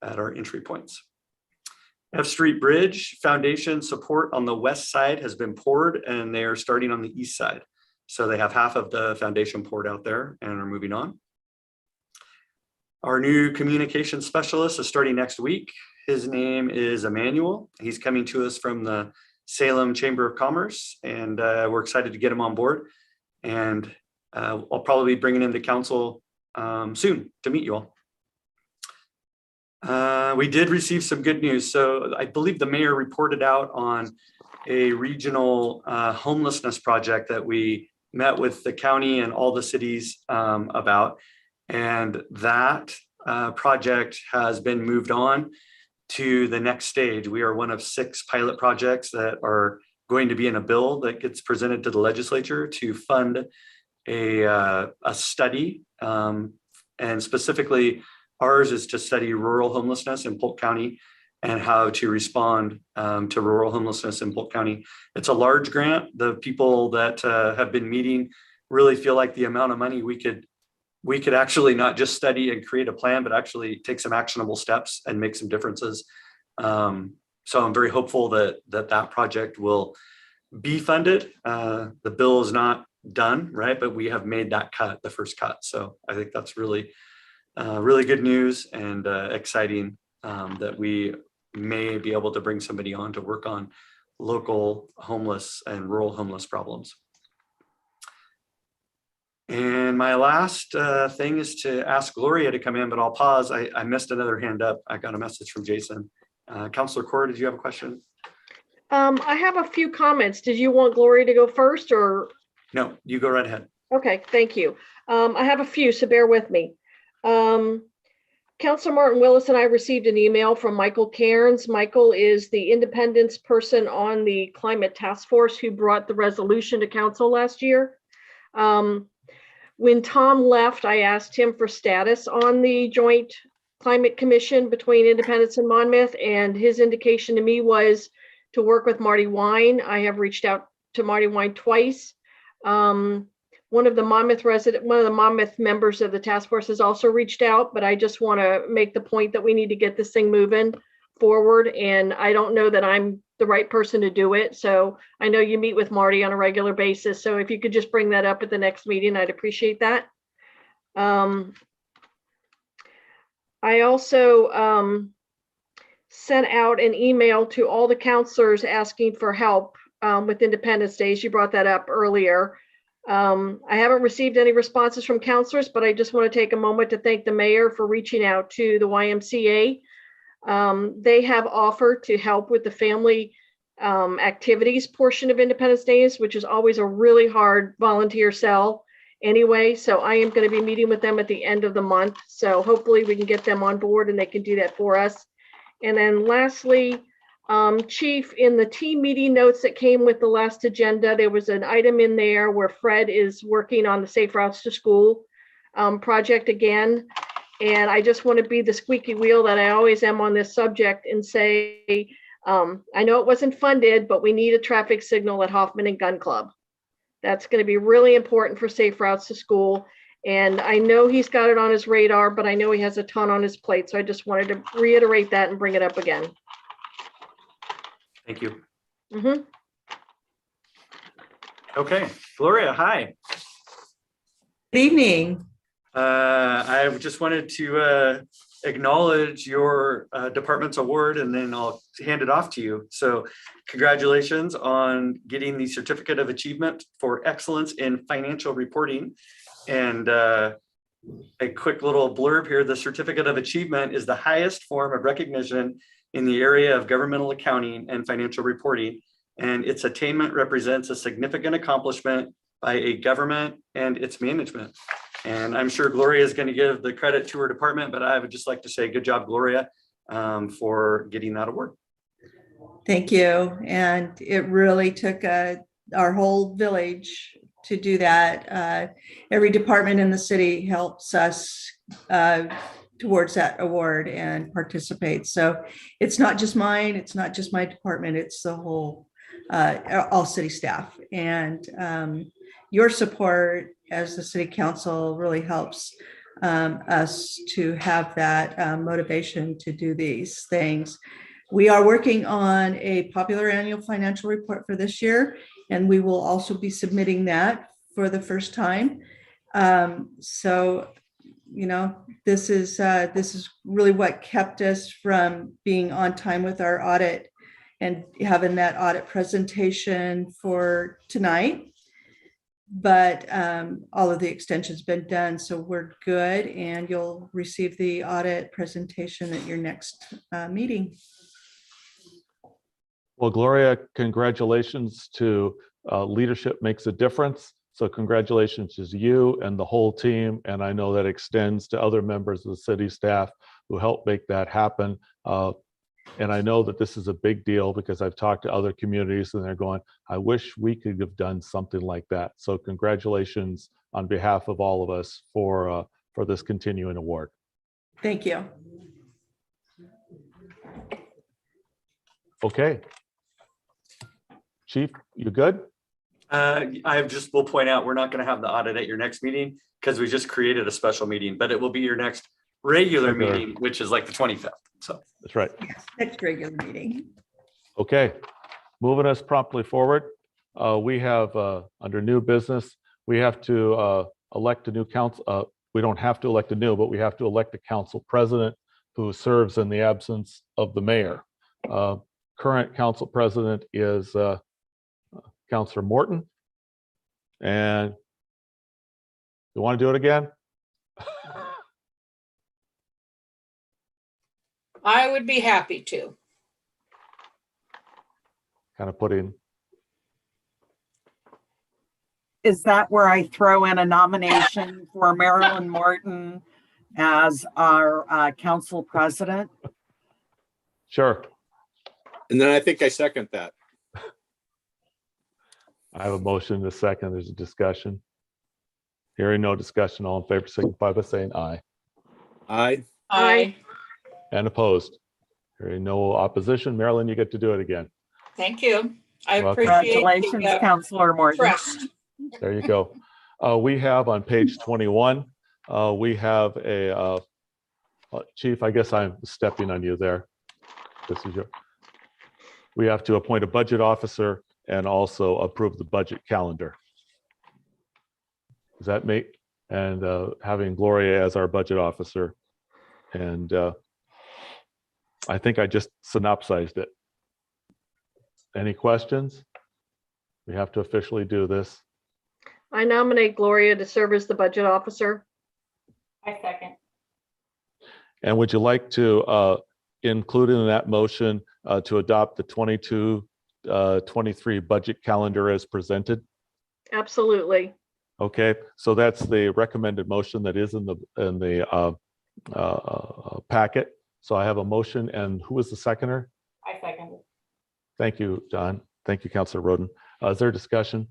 at our entry points. F Street Bridge foundation support on the west side has been poured, and they are starting on the east side. So they have half of the foundation poured out there and are moving on. Our new communication specialist is starting next week. His name is Emmanuel. He's coming to us from the Salem Chamber of Commerce, and we're excited to get him on board. And I'll probably be bringing him to council soon to meet you all. We did receive some good news. So I believe the mayor reported out on a regional homelessness project that we met with the county and all the cities about. And that project has been moved on to the next stage. We are one of 6 pilot projects that are going to be in a bill that gets presented to the legislature to fund a study. And specifically, ours is to study rural homelessness in Polk County and how to respond to rural homelessness in Polk County. It's a large grant. The people that have been meeting really feel like the amount of money we could actually not just study and create a plan, but actually take some actionable steps and make some differences. So I'm very hopeful that project will be funded. The bill is not done, right? But we have made that cut, the first cut. So I think that's really, really good news and exciting that we may be able to bring somebody on to work on local homeless and rural homeless problems. And my last thing is to ask Gloria to come in, but I'll pause. I missed another hand up. I got a message from Jason. Councilor Core, did you have a question? I have a few comments. Did you want Gloria to go first, or? No, you go right ahead. Okay, thank you. I have a few, so bear with me. Councilor Martin Willis and I received an email from Michael Cairns. Michael is the independence person on the climate task force who brought the resolution to council last year. When Tom left, I asked him for status on the joint climate commission between Independence and Monmouth, and his indication to me was to work with Marty Wine. I have reached out to Marty Wine twice. One of the Monmouth members of the task force has also reached out, but I just want to make the point that we need to get this thing moving forward. And I don't know that I'm the right person to do it. So I know you meet with Marty on a regular basis. So if you could just bring that up at the next meeting, I'd appreciate that. I also sent out an email to all the counselors asking for help with Independence Days. You brought that up earlier. I haven't received any responses from counselors, but I just want to take a moment to thank the mayor for reaching out to the YMCA. They have offered to help with the family activities portion of Independence Days, which is always a really hard volunteer sell anyway. So I am going to be meeting with them at the end of the month. So hopefully we can get them on board and they can do that for us. And then lastly, Chief, in the team meeting notes that came with the last agenda, there was an item in there where Fred is working on the Safe Routes to School project again. And I just want to be the squeaky wheel that I always am on this subject and say, I know it wasn't funded, but we need a traffic signal at Hoffman and Gun Club. That's going to be really important for safe routes to school. And I know he's got it on his radar, but I know he has a ton on his plate. So I just wanted to reiterate that and bring it up again. Thank you. Mhm. Okay, Gloria, hi. Good evening. I just wanted to acknowledge your department's award, and then I'll hand it off to you. So congratulations on getting the Certificate of Achievement for Excellence in Financial Reporting. And a quick little blurb here, the Certificate of Achievement is the highest form of recognition in the area of governmental accounting and financial reporting, and its attainment represents a significant accomplishment by a government and its management. And I'm sure Gloria is going to give the credit to her department, but I would just like to say good job, Gloria, for getting that award. Thank you. And it really took our whole village to do that. Every department in the city helps us towards that award and participate. So it's not just mine, it's not just my department, it's the whole, all city staff. And your support as the city council really helps us to have that motivation to do these things. We are working on a popular annual financial report for this year, and we will also be submitting that for the first time. So, you know, this is really what kept us from being on time with our audit and having that audit presentation for tonight. But all of the extension's been done, so we're good, and you'll receive the audit presentation at your next meeting. Well, Gloria, congratulations to Leadership Makes a Difference. So congratulations to you and the whole team. And I know that extends to other members of the city staff who helped make that happen. And I know that this is a big deal because I've talked to other communities and they're going, I wish we could have done something like that. So congratulations on behalf of all of us for this continuing award. Thank you. Okay. Chief, you good? I just will point out, we're not going to have the audit at your next meeting because we just created a special meeting, but it will be your next regular meeting, which is like the 25th. So that's right. Yes, next regular meeting. Okay, moving us promptly forward. We have under new business, we have to elect a new council. We don't have to elect a new, but we have to elect a council president who serves in the absence of the mayor. Current council president is Councilor Morton. And you want to do it again? I would be happy to. Kind of putting. Is that where I throw in a nomination for Marilyn Morton as our council president? Sure. And then I think I second that. I have a motion and a second. There's a discussion. Hearing no discussion, all in favor signify by saying aye. Aye. Aye. And opposed. Hearing no opposition. Marilyn, you get to do it again. Thank you. I Welcome. appreciate Congratulations, the Councilor Morton. trust. There you go. We have on page 21, we have a Chief, I guess I'm stepping on you there. This is your. We have to appoint a budget officer and also approve the budget calendar. Does that make, and having Gloria as our budget officer. And I think I just synopsized it. Any questions? We have to officially do this. I nominate Gloria to serve as the budget officer. I second. And would you like to include in that motion to adopt the 22-23 budget calendar as presented? Absolutely. Okay, so that's the recommended motion that is in the packet. So I have a motion, and who is the seconder? I second it. Thank you, John. Thank you, Councilor Roden. Is there discussion?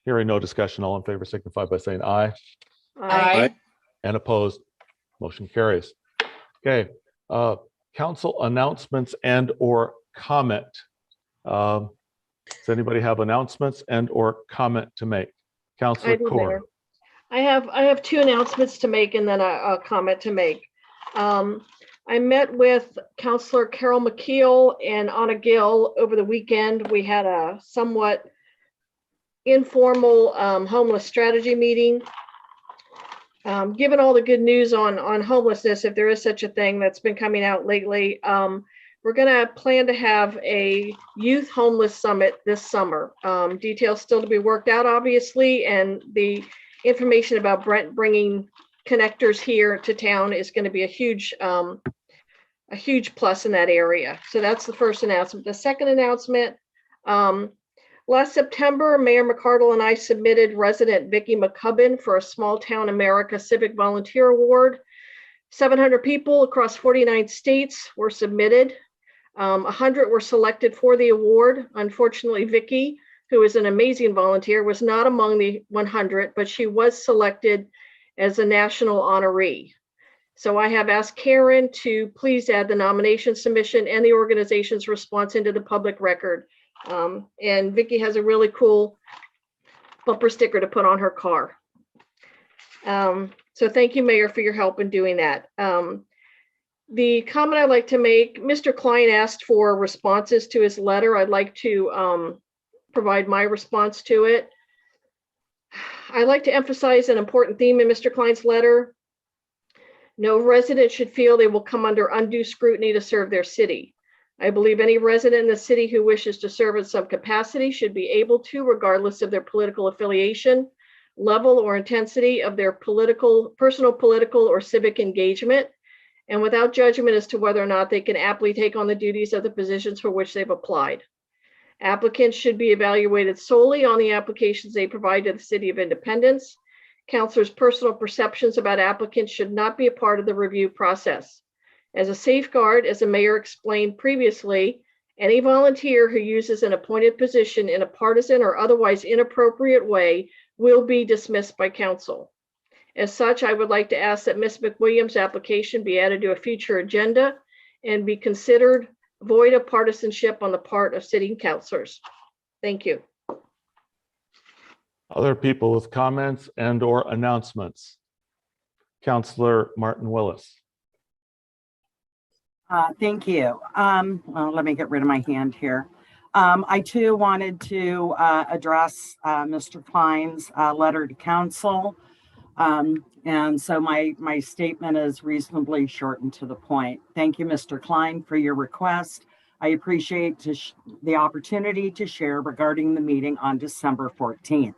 Hearing no discussion, all in favor signify by saying aye. Aye. And opposed, motion carries. Okay, council announcements and or comment. Does anybody have announcements and or comment to make? Councilor I do, Core. Mayor. I have two announcements to make and then a comment to make. I met with Councilor Carol McKeel and Anna Gill over the weekend. We had a somewhat informal homeless strategy meeting. Given all the good news on homelessness, if there is such a thing that's been coming out lately, we're gonna plan to have a youth homeless summit this summer. Details still to be worked out, obviously, and the information about Brent bringing connectors here to town is going to be a huge plus in that area. So that's the first announcement. The second announcement, last September, Mayor McCardle and I submitted resident Vicki McCubbin for a Small Town America Civic Volunteer Award. 700 people across 49 states were submitted. 100 were selected for the award. Unfortunately, Vicki, who is an amazing volunteer, was not among the 100, but she was selected as a national honoree. So I have asked Karen to please add the nomination submission and the organization's response into the public record. And Vicki has a really cool bumper sticker to put on her car. So thank you, Mayor, for your help in doing that. The comment I'd like to make, Mr. Klein asked for responses to his letter. I'd like to provide my response to it. I'd like to emphasize an important theme in Mr. Klein's letter. No resident should feel they will come under undue scrutiny to serve their city. I believe any resident in the city who wishes to serve in some capacity should be able to, regardless of their political affiliation, level or intensity of their personal political or civic engagement, and without judgment as to whether or not they can aptly take on the duties of the positions for which they've applied. Applicants should be evaluated solely on the applications they provide to the City of Independence. Counselors' personal perceptions about applicants should not be a part of the review process. As a safeguard, as the mayor explained previously, any volunteer who uses an appointed position in a partisan or otherwise inappropriate way will be dismissed by council. As such, I would like to ask that Ms. McWilliams' application be added to a future agenda and be considered void of partisanship on the part of sitting councilors. Thank you. Other people with comments and or announcements? Councilor Martin Willis. Thank you. Well, let me get rid of my hand here. I too wanted to address Mr. Klein's letter to council. And so my statement is reasonably short and to the point. Thank you, Mr. Klein, for your request. I appreciate the opportunity to share regarding the meeting on December 14th.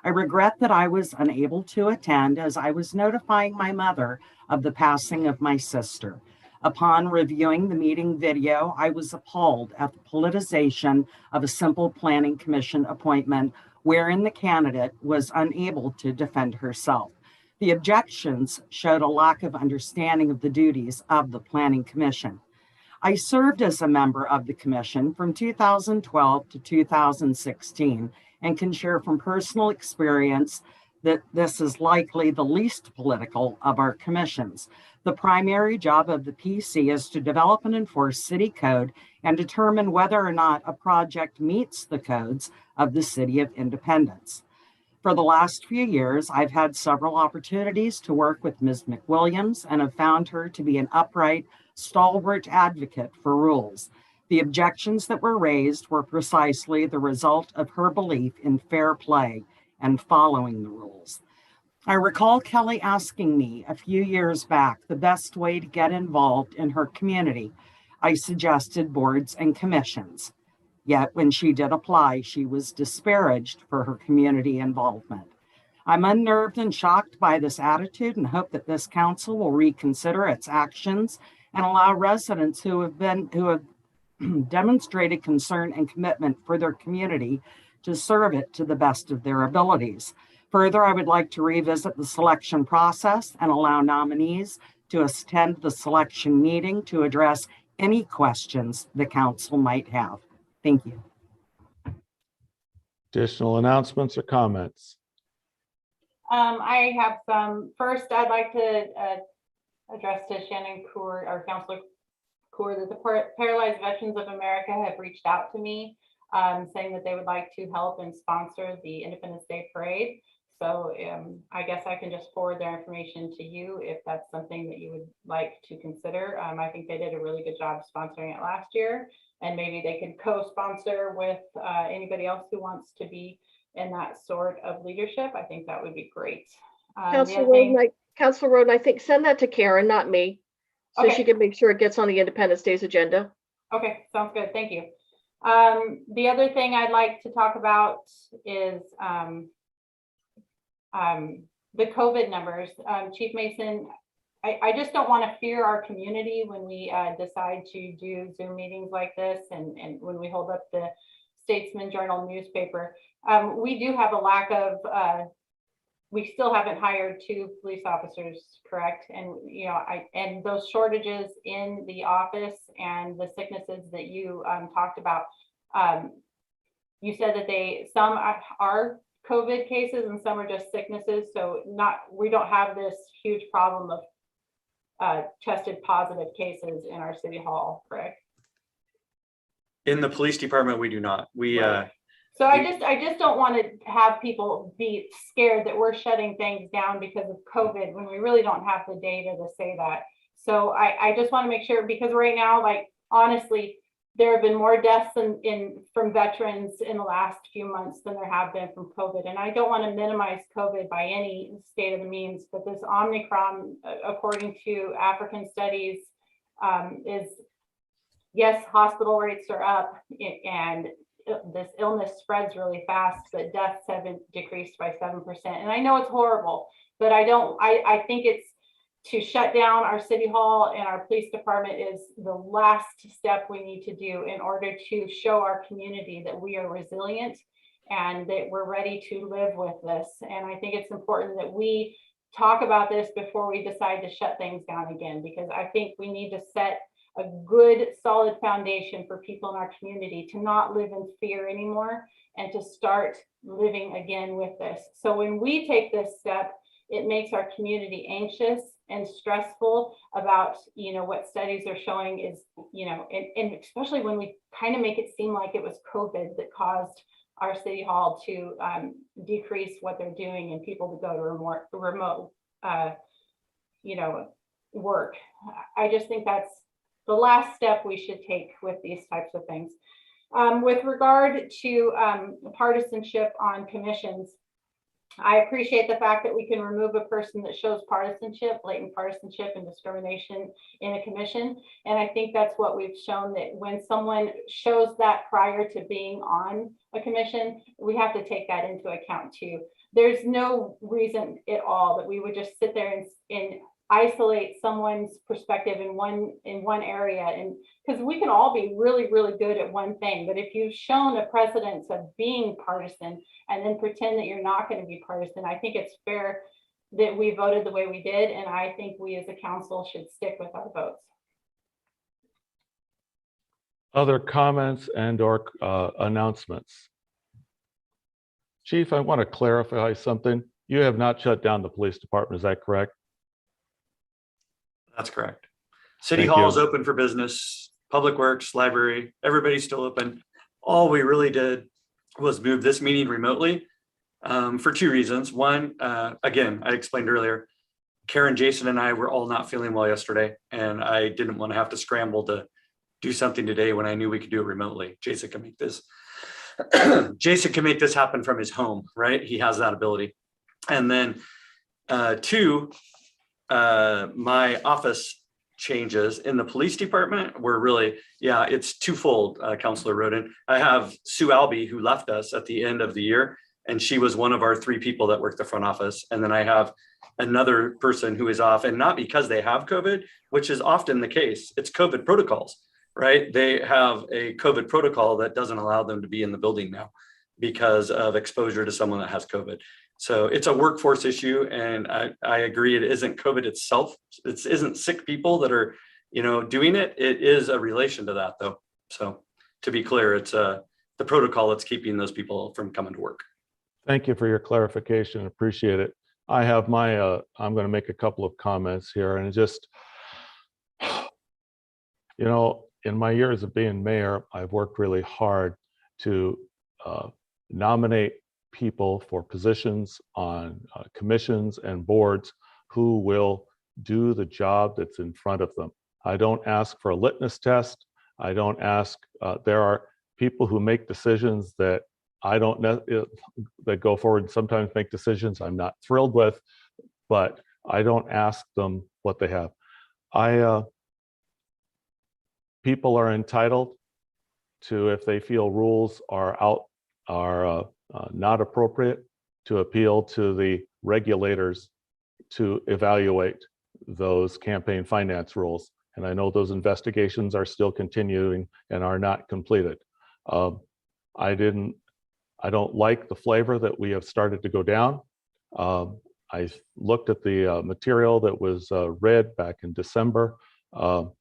I regret that I was unable to attend as I was notifying my mother of the passing of my sister. Upon reviewing the meeting video, I was appalled at the politicization of a simple planning commission appointment wherein the candidate was unable to defend herself. The objections showed a lack of understanding of the duties of the Planning Commission. I served as a member of the commission from 2012 to 2016 and can share from personal experience that this is likely the least political of our commissions. The primary job of the PC is to develop and enforce city code and determine whether or not a project meets the codes of the City of Independence. For the last few years, I've had several opportunities to work with Ms. McWilliams and have found her to be an upright, stalwart advocate for rules. The objections that were raised were precisely the result of her belief in fair play and following the rules. I recall Kelly asking me a few years back the best way to get involved in her community. I suggested boards and commissions. Yet when she did apply, she was disparaged for her community involvement. I'm unnerved and shocked by this attitude and hope that this council will reconsider its actions and allow residents who have demonstrated concern and commitment for their community to serve it to the best of their abilities. Further, I would like to revisit the selection process and allow nominees to attend the selection meeting to address any questions the council might have. Thank you. Additional announcements or comments? I have some. First, I'd like to address to Shannon Court, our Councilor cool that the Paralyzed Veterans of America have reached out to me, saying that they would like to help and sponsor the Independence Day Parade. So I guess I can just forward their information to you if that's something that you would like to consider. I think they did a really good job sponsoring it last year, and maybe they could co-sponsor with anybody else who wants to be in that sort of leadership. I think that would be great. Councilor Roden, I think send that to Karen, not me, so Okay. she can make sure it gets on the Independence Day's agenda. Okay, sounds good. Thank you. The other thing I'd like to talk about is the COVID numbers. Chief Mason, I just don't want to fear our community when we decide to do Zoom meetings like this, and when we hold up the Statesman Journal newspaper. We do have a lack of, we still haven't hired 2 police officers, correct? And, you know, and those shortages in the office and the sicknesses that you talked about, you said that some are COVID cases and some are just sicknesses. So we don't have this huge problem of tested positive cases in our city hall, correct? In the police department, we do not. Right. So I just don't want to have people be scared that we're shutting things down because of COVID when we really don't have the data to say that. So I just want to make sure, because right now, like, honestly, there have been more deaths from veterans in the last few months than there have been from COVID. And I don't want to minimize COVID by any state of the means, but this Omicron, according to African studies, is, yes, hospital rates are up and this illness spreads really fast, but deaths haven't decreased by 7%. And I know it's horrible, but I think it's to shut down our city hall and our police department is the last step we need to do in order to show our community that we are resilient and that we're ready to live with this. And I think it's important that we talk about this before we decide to shut things down again, because I think we need to set a good solid foundation for people in our community to not live in fear anymore and to start living again with this. So when we take this step, it makes our community anxious and stressful about, you know, what studies are showing is, you know, and especially when we kind of make it seem like it was COVID that caused our city hall to decrease what they're doing and people to go to remote, you know, work. I just think that's the last step we should take with these types of things. With regard to partisanship on commissions, I appreciate the fact that we can remove a person that shows partisanship, blatant partisanship and discrimination in a commission. And I think that's what we've shown, that when someone shows that prior to being on a commission, we have to take that into account too. There's no reason at all that we would just sit there and isolate someone's perspective in one area, and because we can all be really, really good at one thing, but if you've shown a precedence of being partisan and then pretend that you're not going to be partisan, I think it's fair that we voted the way we did, and I think we as a council should stick with our votes. Other comments and or announcements? Chief, I want to clarify something. You have not shut down the police department, is that correct? That's correct. City Thank Hall you. is open for business, Public Works, library, everybody's still open. All we really did was move this meeting remotely for 2 reasons. One, again, I explained earlier, Karen, Jason, and I were all not feeling well yesterday, and I didn't want to have to scramble to do something today when I knew we could do it remotely. Jason can make this. Jason can make this happen from his home, right? He has that ability. And then 2, my office changes in the police department were really, yeah, it's twofold, Councilor Roden. I have Sue Albee, who left us at the end of the year, and she was one of our 3 people that worked the front office. And then I have another person who is off, and not because they have COVID, which is often the case. It's COVID protocols, right? They have a COVID protocol that doesn't allow them to be in the building now because of exposure to someone that has COVID. So it's a workforce issue, and I agree it isn't COVID itself. It isn't sick people that are, you know, doing it. It is a relation to that, though. So to be clear, it's the protocol that's keeping those people from coming to work. Thank you for your clarification. Appreciate it. I have my, I'm going to make a couple of comments here, and just You know, in my years of being mayor, I've worked really hard to nominate people for positions on commissions and boards who will do the job that's in front of them. I don't ask for a litmus test. I don't ask, there are people who make decisions that I don't know, that go forward and sometimes make decisions I'm not thrilled with, but I don't ask them what they have. People are entitled to, if they feel rules are not appropriate, to appeal to the regulators to evaluate those campaign finance rules. And I know those investigations are still continuing and are not completed. I don't like the flavor that we have started to go down. I looked at the material that was read back in December, and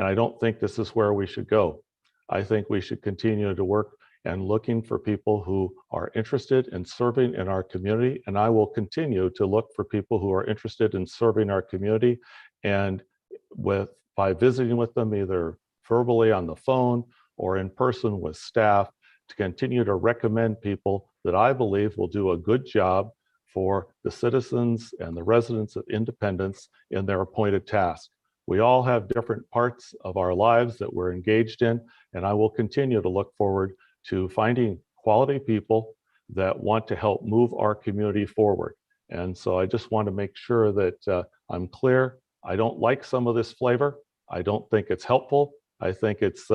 I don't think this is where we should go. I think we should continue to work and looking for people who are interested in serving in our community. And I will continue to look for people who are interested in serving our community, and by visiting with them either verbally on the phone or in person with staff, to continue to recommend people that I believe will do a good job for the citizens and the residents of Independence in their appointed task. We all have different parts of our lives that we're engaged in, and I will continue to look forward to finding quality people that want to help move our community forward. And so I just want to make sure that I'm clear. I don't like some of this flavor. I don't think it's helpful. I think it's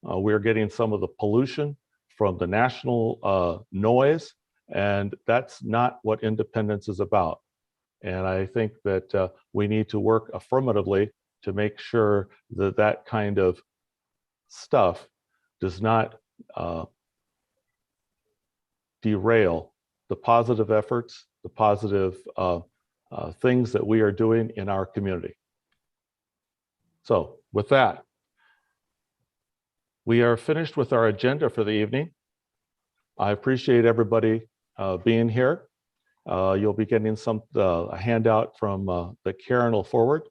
we're getting some of the pollution from the national noise, and that's not what Independence is about. And I think that we need to work affirmatively to make sure that that kind of stuff does not derail the positive efforts, the positive things that we are doing in our community. So with that, we are finished with our agenda for the evening. I appreciate everybody being here. You'll be getting a handout from the Karen will forward.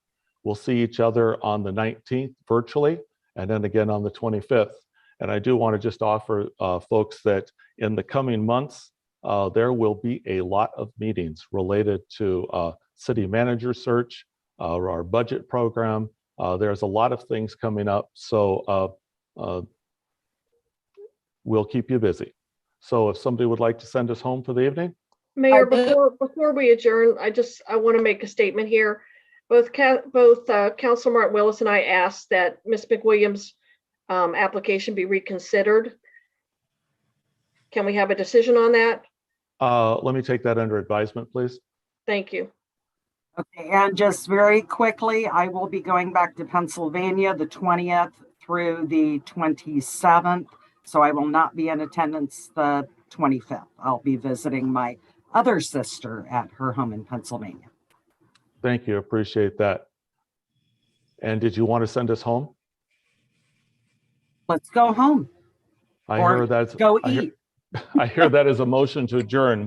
We'll see each other on the 19th virtually, and then again on the 25th. And I do want to just offer folks that in the coming months, there will be a lot of meetings related to city manager search, our budget program. There's a lot of things coming up, so we'll keep you busy. So if somebody would like to send us home for the evening. Mayor, before we adjourn, I want to make a statement here. Both Councilor Martin Willis and I asked that Ms. McWilliams' application be reconsidered. Can we have a decision on that? Let me take that under advisement, please. Thank you. Okay, and just very quickly, I will be going back to Pennsylvania the 20th through the 27th. So I will not be in attendance the 25th. I'll be visiting my other sister at her home in Pennsylvania. Thank you, appreciate that. And did you want to send us home? Let's go home. I hear that's go eat. I hear that as a motion to adjourn.